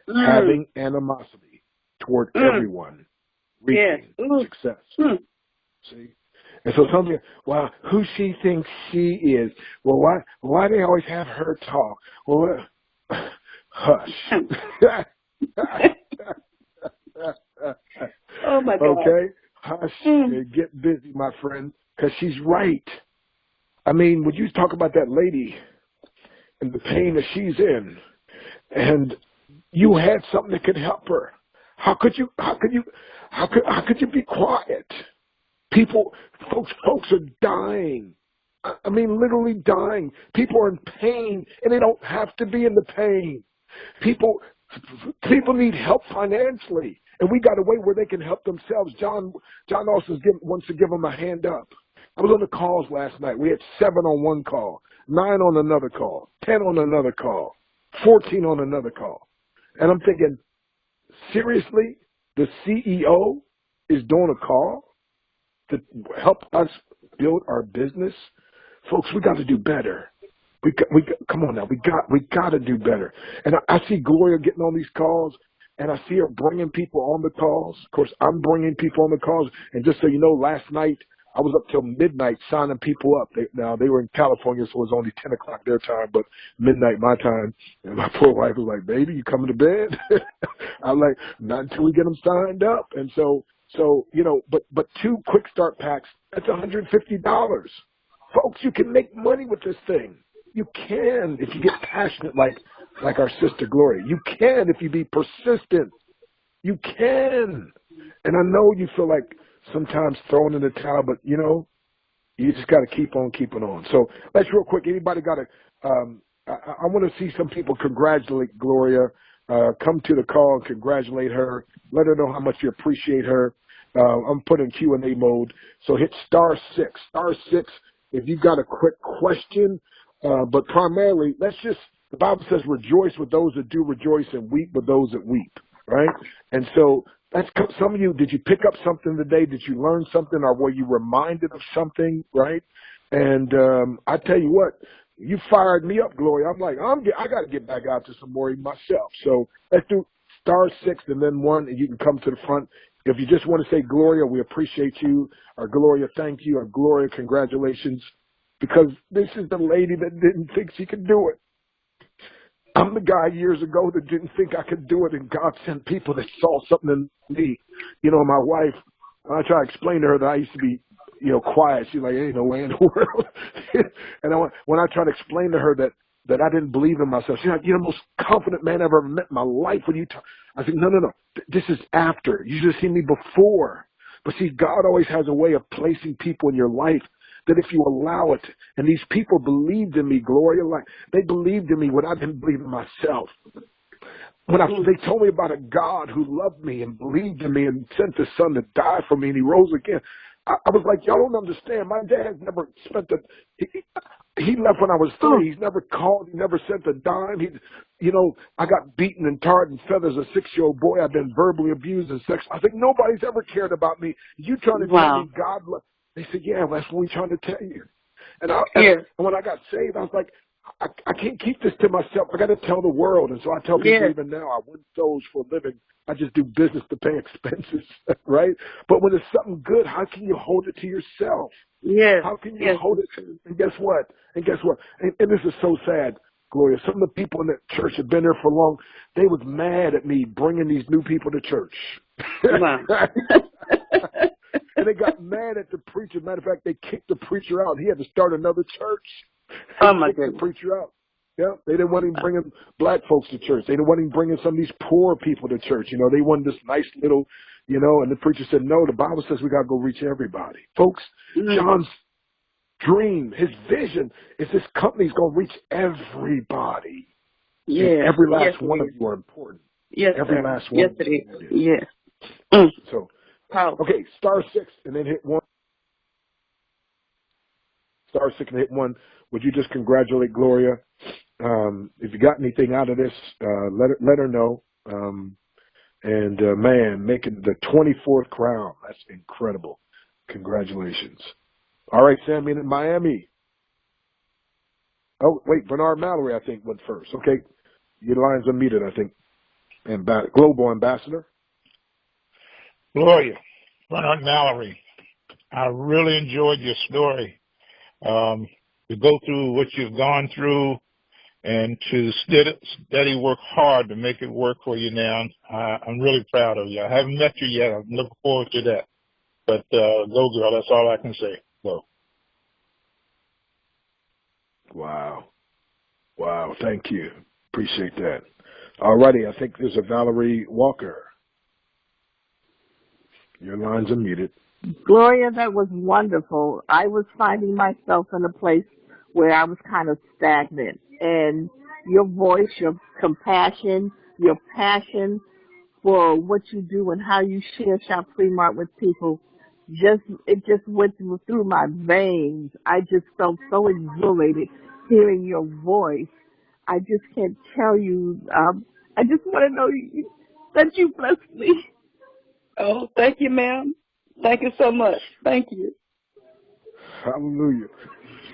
Speaker 1: having animosity toward everyone, reaching success. See? And so some of you, well, who she thinks she is. Well, why they always have her talk? Well, hush.
Speaker 2: Oh, my God.
Speaker 1: Okay? Hush and get busy, my friend, because she's right. I mean, when you talk about that lady and the pain that she's in, and you had something that could help her, how could you be quiet? Folks are dying. I mean, literally dying. People are in pain, and they don't have to be in the pain. People need help financially, and we got a way where they can help themselves. John also wants to give them a hand up. I was on the calls last night. We had 7 on one call, 9 on another call, 10 on another call, 14 on another call. And I'm thinking, seriously, the CEO is doing a call to help us build our business? Folks, we got to do better. We come on now. We got to do better. And I see Gloria getting on these calls, and I see her bringing people on the calls. Of course, I'm bringing people on the calls. And just so you know, last night I was up till midnight signing people up. They were in California, so it was only 10 o'clock their time, but midnight my time. And my poor wife was like, "Baby, you coming to bed?" I'm like, "Not until we get them signed up." And so you know, but 2 quick start packs, that's $150. Folks, you can make money with this thing. You can if you get passionate like our sister Gloria. You can if you be persistent. You can. And I know you feel like sometimes throwing in the towel, but you know, you just got to keep on keeping on. So let's real quick. Anybody got I want to see some people congratulate Gloria. Come to the call and congratulate her. Let her know how much you appreciate her. I'm putting Q&A mode. So hit *6. *6 if you've got a quick question. But primarily, the Bible says rejoice with those that do rejoice and weep with those that weep, right? And so that's some of you, did you pick up something today? Did you learn something, or were you reminded of something, right? And I tell you what, you fired me up, Gloria. I'm like, I got to get back out to some more myself. So let's do *6 and then 1, and you can come to the front. If you just want to say, Gloria, we appreciate you, or Gloria, thank you, or Gloria, congratulations, because this is the lady that didn't think she could do it. I'm the guy years ago that didn't think I could do it, and God sent people that saw something in me. You know, my wife, when I try to explain to her that I used to be, quiet, she's like, ain't no way in the world. And when I try to explain to her that I didn't believe in myself, she's like, you're the most confident man I've ever met in my life. When you talk, I said, no. This is after. You should have seen me before. But see, God always has a way of placing people in your life that if you allow it, and these people believed in me, Gloria, like they believed in me when I didn't believe in myself. When they told me about a God who loved me and believed in me and sent his son to die for me and he rose again, I was like, y'all don't understand. My dad never spent he left when I was 3. He's never called. He never sent a dime. I got beaten and tarred and feathers as a 6-year-old boy. I've been verbally abused and sex. I think nobody's ever cared about me. You trying to tell me God loved? They said, yeah, well, that's what we're trying to tell you. And when I got saved, I was like, I can't keep this to myself. I got to tell the world. And so I tell people even now, I win souls for a living. I just do business to pay expenses, right? But when it's something good, how can you hold it to yourself?
Speaker 2: Yes.
Speaker 1: How can you hold it? And guess what? And this is so sad, Gloria. Some of the people in that church have been there for long. They was mad at me bringing these new people to church.
Speaker 2: Wow.
Speaker 1: And they got mad at the preacher. Matter of fact, they kicked the preacher out. He had to start another church.
Speaker 2: Oh, my
Speaker 1: Kicked
Speaker 2: goodness.
Speaker 1: the preacher out. Yeah, they didn't want him bringing black folks to church. They didn't want him bringing some of these poor people to church. They wanted this nice little, and the preacher said, no, the Bible says we got to go reach everybody. Folks, John's dream, his vision is this company's going to reach everybody.
Speaker 2: Yes.
Speaker 1: Every last one of you are important.
Speaker 2: Yes,
Speaker 1: every
Speaker 2: sir.
Speaker 1: last one.
Speaker 2: Yes, it is. Yes.
Speaker 1: So,
Speaker 2: Powerful.
Speaker 1: okay, star 6 and then hit 1. Star 6 and hit 1. Would you just congratulate Gloria? If you got anything out of this, let her know. Man, making the 24th crown. That's incredible. Congratulations. All right, Sam in Miami. Oh, wait, Bernard Mallory, I think, went first. Okay. Your line's unmuted, I think. Global Ambassador.
Speaker 3: Gloria, Bernard Mallory, I really enjoyed your story. To go through what you've gone through and to steady work hard to make it work for you now. I'm really proud of you. I haven't met you yet. I'm looking forward to that. But go, girl. That's all I can say. Go.
Speaker 1: Wow. Thank you. Appreciate that. All righty. I think there's a Valerie Walker. Your line's unmuted.
Speaker 4: Gloria, that was wonderful. I was finding myself in a place where I was kind of stagnant. And your voice, your compassion, your passion for what you do and how you share Shop Free Mart with people, it just went through my veins. I just felt so exhilarated hearing your voice. I just can't tell you. I just want to know that you blessed me.
Speaker 2: Oh, thank you, ma'am. Thank you so much. Thank you.
Speaker 1: Hallelujah.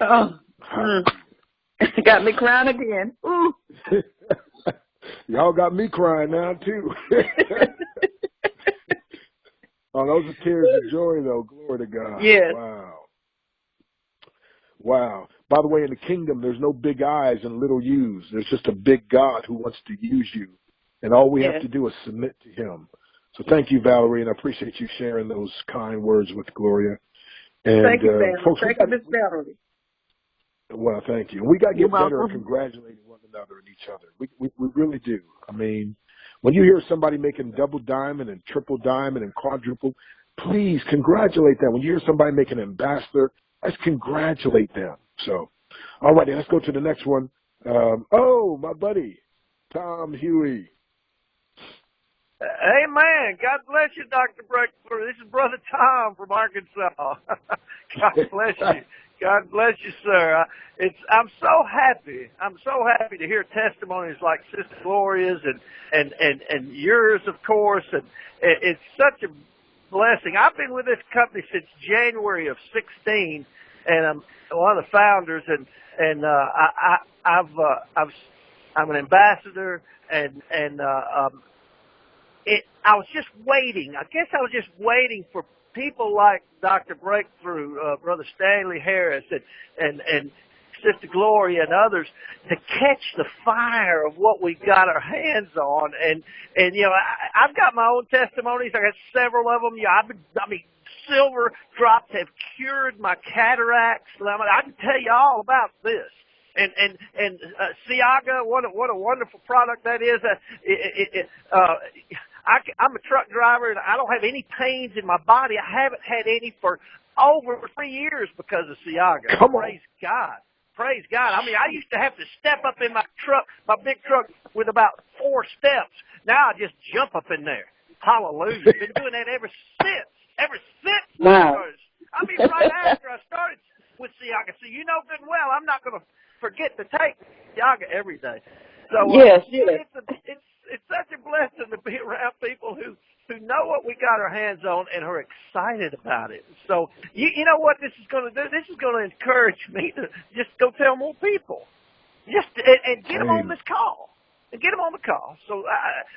Speaker 2: Oh, got me crying again. Ooh.
Speaker 1: Y'all got me crying now, too. Oh, those are tears of joy, though. Glory to God.
Speaker 2: Yes.
Speaker 1: Wow. By the way, in the kingdom, there's no big I's and little U's. There's just a big God who wants to use you. And all we have to do is submit to him. So thank you, Valerie, and I appreciate you sharing those kind words with Gloria. And,
Speaker 2: thank you, Valerie.
Speaker 1: Folks,
Speaker 2: thank you, Miss Valerie.
Speaker 1: Well, thank you. We got to get better at
Speaker 4: welcome.
Speaker 1: congratulating one another and each other. We really do. I mean, when you hear somebody making double diamond and triple diamond and quadruple, please congratulate them. When you hear somebody making an ambassador, let's congratulate them. So, all right, let's go to the next one. My buddy, Tom Huey.
Speaker 5: Amen. God bless you, Dr. Breckler. This is Brother Tom from Arkansas. God bless you. God bless you, sir. I'm so happy. I'm so happy to hear testimonies like Sister Gloria's and yours, of course. And it's such a blessing. I've been with this company since January of 2016, and I'm one of the founders. And I'm an ambassador, and I was just waiting. I guess I was just waiting for people like Dr. Breakthrough, Brother Stanley Harris, and Sister Gloria and others to catch the fire of what we got our hands on. And you know, I've got my own testimonies. I got several of them. Yeah, I mean, silver drops have cured my cataracts. I can tell you all about this. And Ciaga, what a wonderful product that is. I'm a truck driver, and I don't have any pains in my body. I haven't had any for over 3 years because of Ciaga. Praise God. Praise God. I mean, I used to have to step up in my truck, my big truck, with about 4 steps. Now I just jump up in there. Hallelujah. Been doing that ever since.
Speaker 2: Wow.
Speaker 5: I mean, right after I started with Ciaga. So you know good and well, I'm not going to forget to take Ciaga every day. So
Speaker 2: yes.
Speaker 5: It's such a blessing to be around people who know what we got our hands on and are excited about it. So you know what this is going to do? This is going to encourage me to just go tell more people, and get them on this call, and get them on the call. So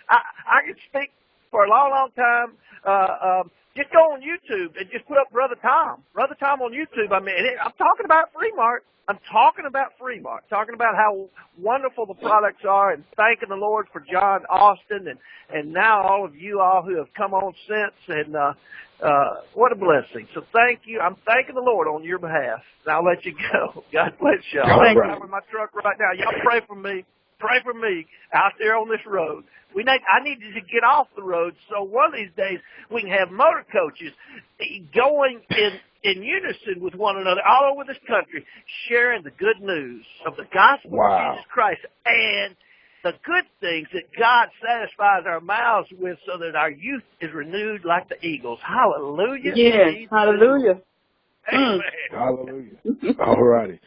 Speaker 5: I can speak for a long time. Just go on YouTube and just put up Brother Tom on YouTube. I mean, I'm talking about Fremart. Talking about how wonderful the products are, and thanking the Lord for John Austin and now all of you all who have come on since, and what a blessing. So thank you. I'm thanking the Lord on your behalf. And I'll let you go. God bless y'all. I'm driving my truck right now. Y'all pray for me. Pray for me out there on this road. I need to get off the road so one of these days we can have motor coaches going in unison with one another all over this country, sharing the good news of the gospel of Jesus Christ and the good things that God satisfies our mouths with, so that our youth is renewed like the eagles. Hallelujah.
Speaker 2: Yes, hallelujah.
Speaker 5: Amen.
Speaker 1: Hallelujah. All righty.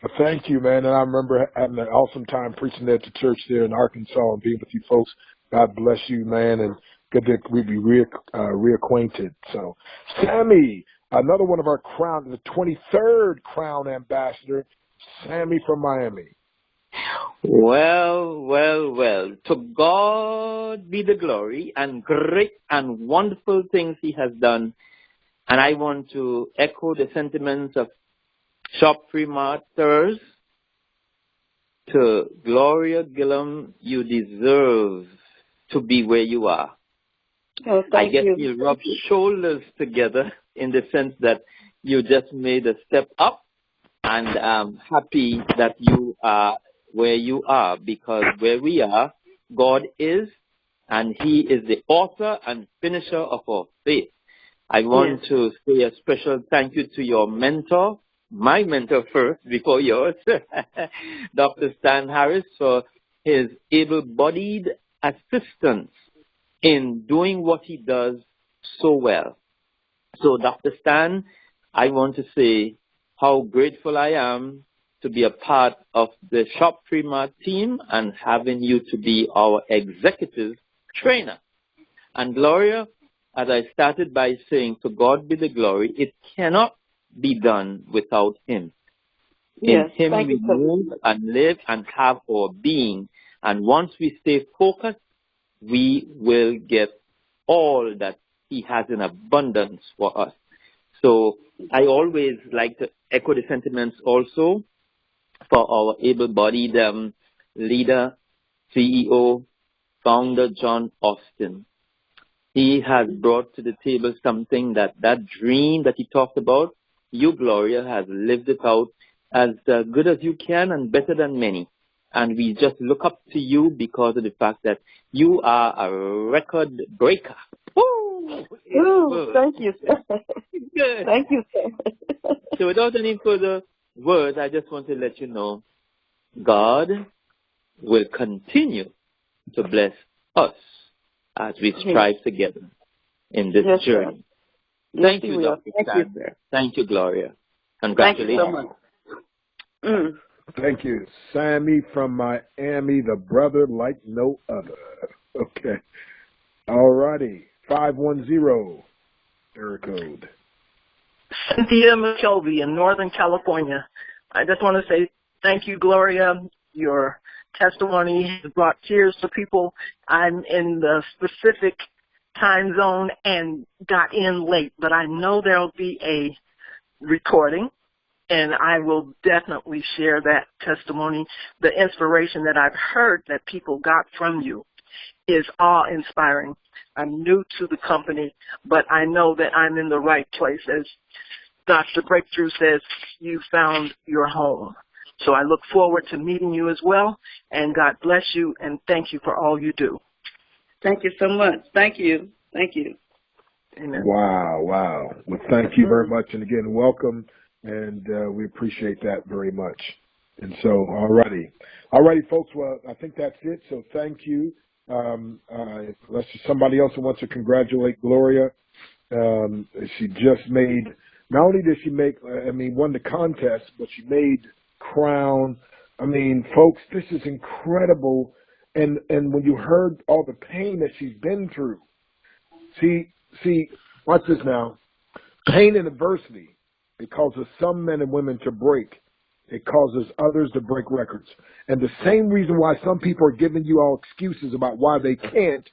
Speaker 1: Well, thank you, man. And I remember having an awesome time preaching at the church there in Arkansas and being with you folks. God bless you, man, and good that we be reacquainted. So, Sammy, another one of our crown, the 23rd Crown Ambassador, Sammy from Miami.
Speaker 6: Well. To God be the glory, and great and wonderful things he has done. And I want to echo the sentiments of Shop Fremarters. To Gloria Gilliam, you deserve to be where you are.
Speaker 2: Oh,
Speaker 6: I guess you rub shoulders together in the sense that you just made a step up, and I'm happy that you are where you are, because where we are, God is, and he is the author and finisher of our faith. I want to say a special thank you to your mentor, my mentor first before yours, Dr. Stan Harris, for his able-bodied assistance in doing what he does so well. So, Dr. Stan, I want to say how grateful I am to be a part of the Shop Fremart team and having you to be our executive trainer. And Gloria, as I started by saying, to God be the glory, it cannot be done without him. In him we move and live and have our being. And once we stay focused, we will get all that he has in abundance for us. So I always like to echo the sentiments also for our able-bodied leader, CEO, founder John Austin. He has brought to the table something that dream that he talked about, you, Gloria, has lived it out as good as you can and better than many. And we just look up to you because of the fact that you are a record breaker.
Speaker 2: Woo! Thank you, sir.
Speaker 6: Good.
Speaker 2: Thank you, sir.
Speaker 6: So without any further words, I just want to let you know God will continue to bless us as we strive together in this journey. Thank you, Dr. Stan. Thank you, Gloria. Congratulations.
Speaker 2: Thank you so much.
Speaker 1: Thank you. Sammy from Miami, the brother like no other. Okay. All righty. 510, area code.
Speaker 7: Cynthia McKelvey in Northern California. I just want to say thank you, Gloria. Your testimony has brought tears to people. I'm in the specific time zone and got in late, but I know there'll be a recording, and I will definitely share that testimony. The inspiration that I've heard that people got from you is awe-inspiring. I'm new to the company, but I know that I'm in the right place. As Dr. Breakthrough says, you found your home. So I look forward to meeting you as well, and God bless you, and thank you for all you do.
Speaker 2: Thank you so much. Thank you. Thank you.
Speaker 7: Amen.
Speaker 1: Wow, wow. Well, thank you very much. And again, welcome. And we appreciate that very much. And so, all righty, folks. Well, I think that's it. So thank you. Unless there's somebody else who wants to congratulate Gloria. She just made, not only did she make, won the contest, but she made crown. I mean, folks, this is incredible. And when you heard all the pain that she's been through, see, watch this now. Pain and adversity, it causes some men and women to break. It causes others to break records. And the same reason why some people are giving you all excuses about why they can't,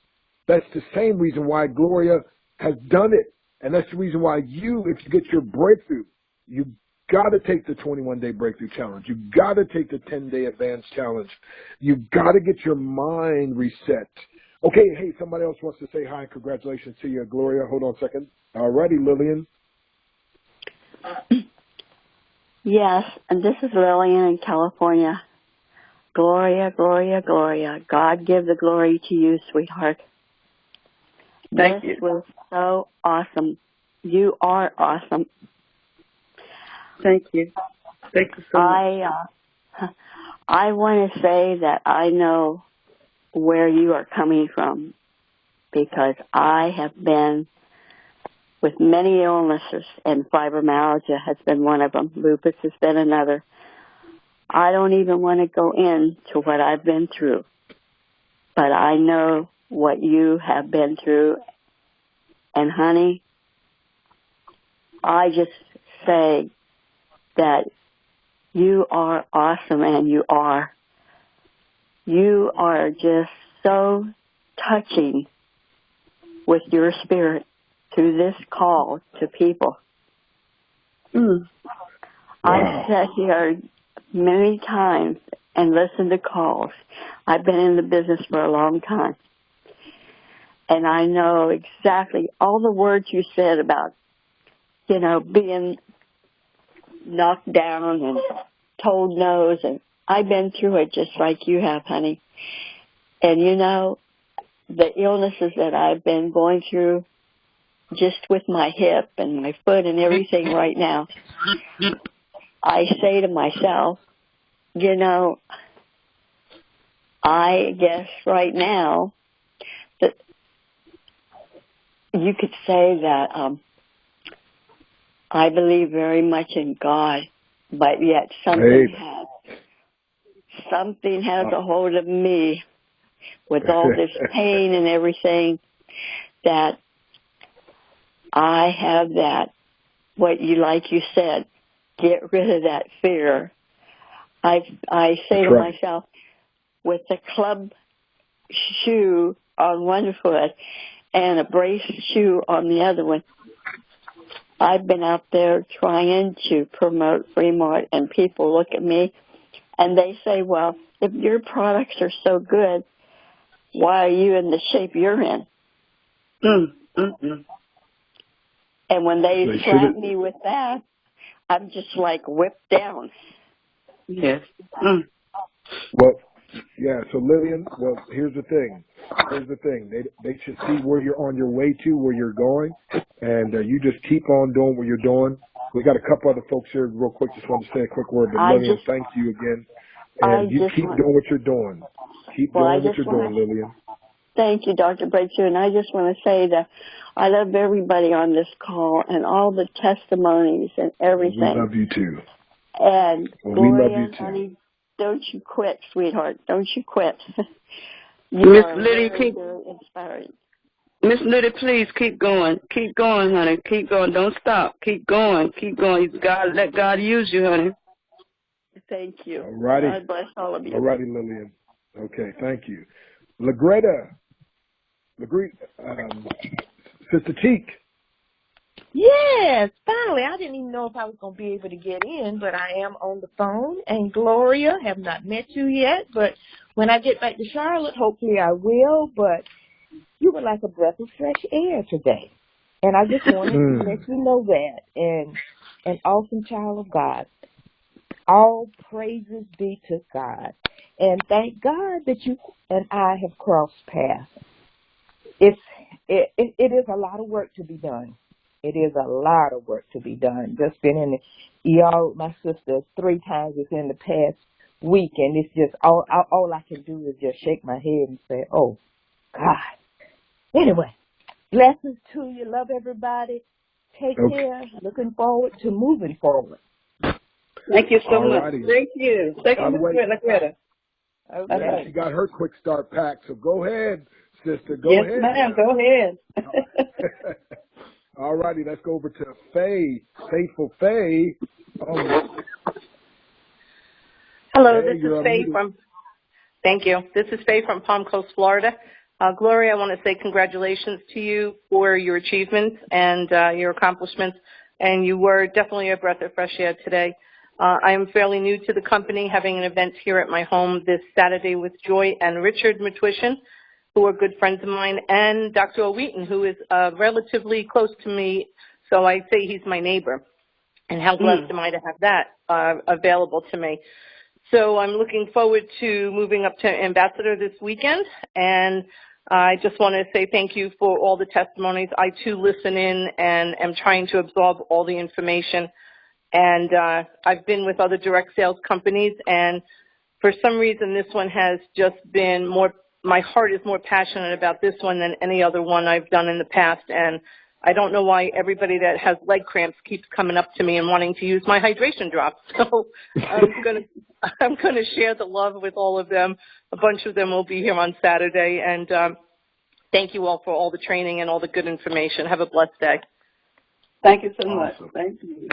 Speaker 1: that's the same reason why Gloria has done it. And that's the reason why if you get your breakthrough, you got to take the 21-day breakthrough challenge. You got to take the 10-day advanced challenge. You got to get your mind reset. Okay, hey, somebody else wants to say hi. Congratulations to you, Gloria. Hold on a second. All righty, Lillian.
Speaker 8: Yes, and this is Lillian in California. Gloria, Gloria, Gloria. God give the glory to you, sweetheart.
Speaker 2: Thank you.
Speaker 8: This was so awesome. You are awesome.
Speaker 2: Thank you. Thank you so much.
Speaker 8: I want to say that I know where you are coming from because I have been with many illnesses, and fibromyalgia has been one of them. Lupus has been another. I don't even want to go into what I've been through, but I know what you have been through. And, honey, I just say that you are awesome, and you are just so touching with your spirit through this call to people.
Speaker 1: Wow.
Speaker 8: I've sat here many times and listened to calls. I've been in the business for a long time. And I know exactly all the words you said about, being knocked down and told no's. And I've been through it just like you have, honey. And, the illnesses that I've been going through, just with my hip and my foot and everything right now, I say to myself, I guess right now that you could say that I believe very much in God, but yet something has a hold of me with all this pain and everything, that I have that, like you said, get rid of that fear. I say to myself, with the club shoe on one foot and a brace shoe on the other one, I've been out there trying to promote Fremont, and people look at me and they say, well, if your products are so good, why are you in the shape you're in? And when they slap me with that, I'm just like whipped down.
Speaker 2: Yes.
Speaker 1: Well, yeah, so Lillian, here's the thing. They should see where you're on your way to, where you're going, and you just keep on doing what you're doing. We got a couple other folks here real quick. Just want to say a quick word. But Lillian, thank you again. And you keep doing what you're doing. Keep doing what you're doing, Lillian.
Speaker 8: Thank you, Dr. Breakthrough. And I just want to say that I love everybody on this call and all the testimonies and everything.
Speaker 1: We love you too.
Speaker 8: And
Speaker 1: we love you too.
Speaker 8: Honey, don't you quit, sweetheart. Don't you quit.
Speaker 2: Miss Liddy,
Speaker 8: very inspiring.
Speaker 2: Miss Liddy, please keep going. Keep going, honey. Keep going. Don't stop. Keep going. Keep going. Let God use you, honey.
Speaker 8: Thank you.
Speaker 1: All righty.
Speaker 8: God bless all of you.
Speaker 1: All righty, Lillian. Okay, thank you. LaGreta, Sister Teak.
Speaker 9: Yes, finally. I didn't even know if I was going to be able to get in, but I am on the phone. And Gloria, have not met you yet, but when I get back to Charlotte, hopefully I will. But you were like a breath of fresh air today. And I just wanted to let you know that. And an awesome child of God. All praises be to God. And thank God that you and I have crossed paths. It is a lot of work to be done. It is a lot of work to be done. Just been in the ER with my sister 3 times within the past week, and it's just all I can do is just shake my head and say, oh, God. Anyway, blessings to you. Love everybody. Take care. Looking forward to moving forward.
Speaker 2: Thank you so much. Thank you. Thank you, Greta.
Speaker 1: Okay. Yeah, she got her quick start pack, so go ahead, sister. Go ahead.
Speaker 2: Yes, ma'am. Go ahead.
Speaker 1: All righty, let's go over to Faye. Faithful Faye.
Speaker 10: Hello, this is Faye from. Thank you. This is Faye from Palm Coast, Florida. Gloria, I want to say congratulations to you for your achievements and your accomplishments, and you were definitely a breath of fresh air today. I am fairly new to the company, having an event here at my home this Saturday with Joy and Richard Matwishin, who are good friends of mine, and Dr. O'Wheaton, who is relatively close to me, so I say he's my neighbor. And how blessed am I to have that available to me. So I'm looking forward to moving up to Ambassador this weekend, and I just want to say thank you for all the testimonies. I, too, listen in and am trying to absorb all the information. And I've been with other direct sales companies, and for some reason this one has just been more, my heart is more passionate about this one than any other one I've done in the past. And I don't know why everybody that has leg cramps keeps coming up to me and wanting to use my hydration drops. So I'm gonna share the love with all of them. A bunch of them will be here on Saturday. And thank you all for all the training and all the good information. Have a blessed day.
Speaker 2: Thank you so much. Thank you.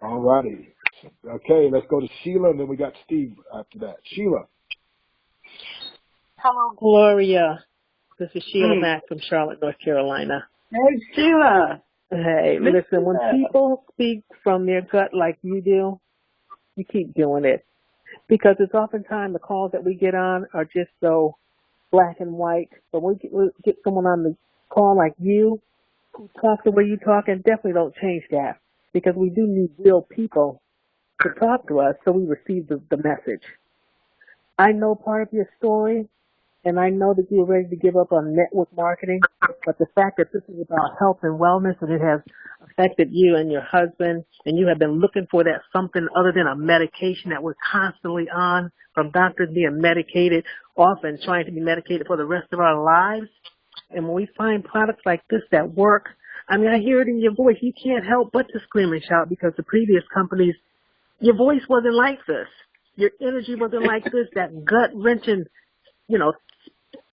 Speaker 1: All righty. Okay, let's go to Sheila, and then we got Steve after that. Sheila.
Speaker 11: Hello, Gloria. This is Sheila Mack from Charlotte, North Carolina.
Speaker 2: Hey, Sheila.
Speaker 11: Hey, listen, when people speak from their gut like you do, you keep doing it. Because it's oftentimes the calls that we get on are just so black and white. But when we get someone on the call like you, who talk the way you talk, and definitely don't change that. Because we do need real people to talk to us so we receive the message. I know part of your story, and I know that you're ready to give up on network marketing, but the fact that this is about health and wellness and it has affected you and your husband, and you have been looking for that something other than a medication that we're constantly on, from doctors being medicated, often trying to be medicated for the rest of our lives. And when we find products like this that work, I mean, I hear it in your voice. You can't help but to scream and shout because the previous companies, your voice wasn't like this. Your energy wasn't like this. That gut-wrenching,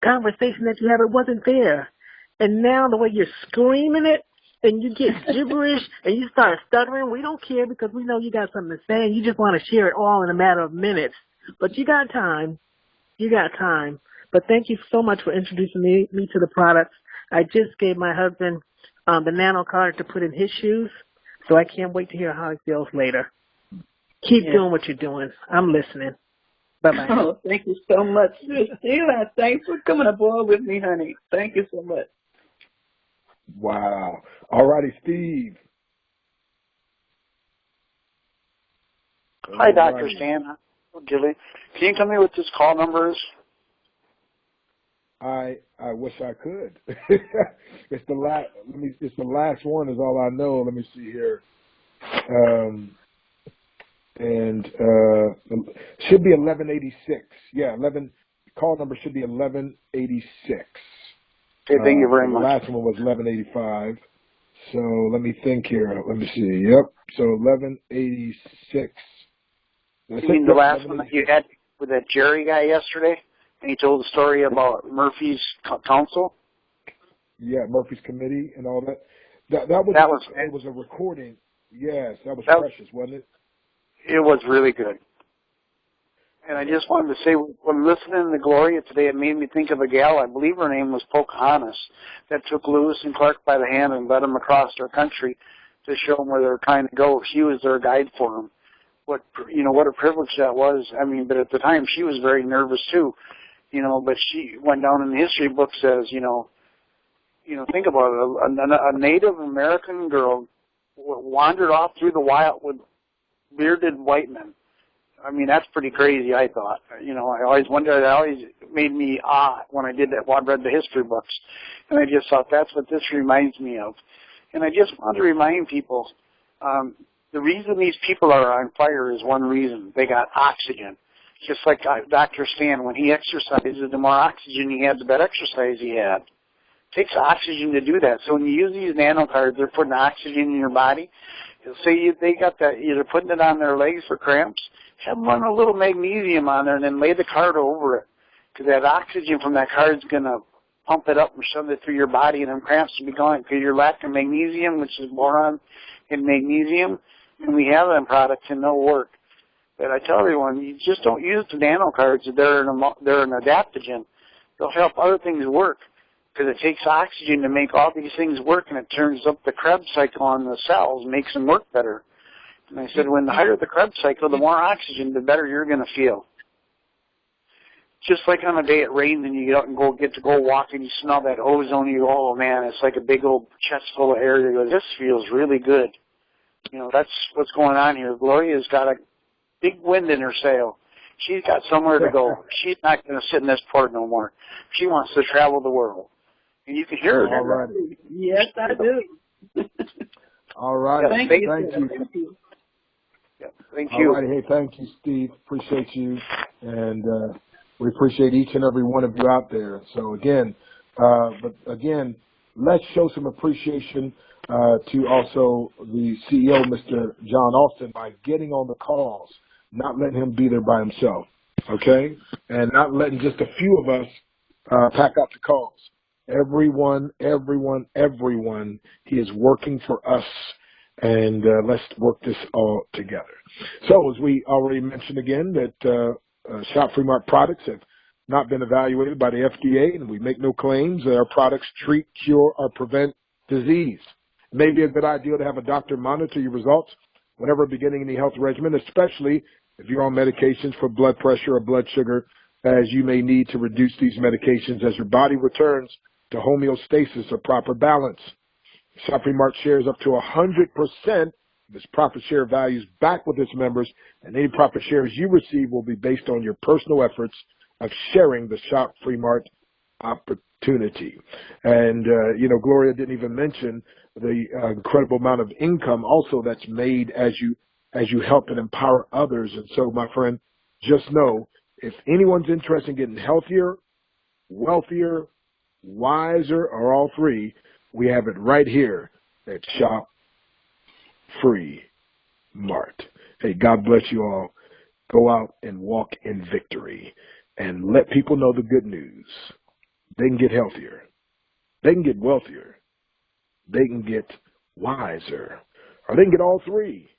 Speaker 11: conversation that you have, it wasn't there. And now the way you're screaming it and you get gibberish and you start stuttering, we don't care because we know you got something to say and you just want to share it all in a matter of minutes. But you got time. You got time. But thank you so much for introducing me to the products. I just gave my husband the nano card to put in his shoes, so I can't wait to hear how he feels later. Keep doing what you're doing. I'm listening. Bye-bye.
Speaker 2: Oh, thank you so much, Sheila. Thanks for coming aboard with me, honey. Thank you so much.
Speaker 1: Wow. All righty, Steve.
Speaker 12: Hi, Dr. Stan. Gilliam. Can you tell me what this call number is?
Speaker 1: I wish I could. It's the last. It's the last one. Is all I know. Let me see here. Should be 1186. Yeah, 11. Call number should be 1186.
Speaker 12: Okay, thank you very much.
Speaker 1: The last one was 1185. So let me think here. Let me see. Yep. So 1186.
Speaker 12: You mean the last one that you had with that Jerry guy yesterday? And he told the story about Murphy's council?
Speaker 1: Yeah, Murphy's committee and all that. It was a recording. Yes, that was precious, wasn't it?
Speaker 12: It was really good. And I just wanted to say, when listening to Gloria today, it made me think of a gal, I believe her name was Pocahontas, that took Lewis and Clark by the hand and led them across our country to show them where they were trying to go. She was their guide for them. What a privilege that was. I mean, but at the time she was very nervous too, but she went down in the history books as, think about it, a Native American girl wandered off through the wild with bearded white men. I mean, that's pretty crazy, I thought. I always wondered, it always made me when I did that, when I read the history books. And I just thought that's what this reminds me of. And I just want to remind people, the reason these people are on fire is one reason. They got oxygen. Just like Dr. Stan, when he exercises, the more oxygen he had, the better exercise he had. It takes oxygen to do that. So when you use these nano cards, they're putting oxygen in your body. Say they got that, either putting it on their legs for cramps, have them run a little magnesium on there and then lay the card over it. Because that oxygen from that card is going to pump it up and shove it through your body, and them cramps will be gone because you're lacking magnesium, which is boron and magnesium. And we have them products and they'll work. But I tell everyone, you just don't use the nano cards. They're an adaptogen. They'll help other things work because it takes oxygen to make all these things work, and it turns up the Krebs cycle on the cells, makes them work better. And I said, when the higher the Krebs cycle, the more oxygen, the better you're going to feel. Just like on a day it rains and you get out and get to go walk and you smell that ozone, you go, oh man, it's like a big old chest full of air. You go, this feels really good. That's what's going on here. Gloria's got a big wind in her sail. She's got somewhere to go. She's not going to sit in this port no more. She wants to travel the world. And you can hear her.
Speaker 1: All right.
Speaker 2: Yes, I do.
Speaker 1: All right.
Speaker 12: Yeah,
Speaker 1: thank you.
Speaker 12: Yeah, thank you.
Speaker 1: All right. Hey, thank you, Steve. Appreciate you. And we appreciate each and every one of you out there. So, again, let's show some appreciation to also the CEO, Mr. John Austin, by getting on the calls, not letting him be there by himself, okay? And not letting just a few of us pack out the calls. Everyone, he is working for us, and let's work this all together. So, as we already mentioned again, that Shop Free Mart products have not been evaluated by the FDA, and we make no claims that our products treat, cure, or prevent disease. It may be a good idea to have a doctor monitor your results whenever beginning any health regimen, especially if you're on medications for blood pressure or blood sugar, as you may need to reduce these medications as your body returns to homeostasis or proper balance. Shop Free Mart shares up to 100% of its profit share values back with its members, and any profit shares you receive will be based on your personal efforts of sharing the Shop Free Mart opportunity. And, Gloria didn't even mention the incredible amount of income also that's made as you help and empower others. And so, my friend, just know, if anyone's interested in getting healthier, wealthier, wiser, or all three, we have it right here at Shop Free Mart. Hey, God bless you all. Go out and walk in victory and let people know the good news. They can get healthier. They can get wealthier. They can get wiser. Or they can get all three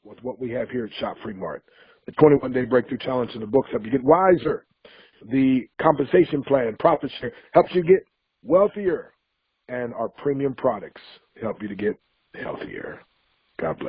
Speaker 1: with what we have here at Shop Free Mart. The 21-day Breakthrough Challenge in the books help you get wiser. The compensation plan, profit share, helps you get wealthier. And our premium products help you to get healthier. God bless.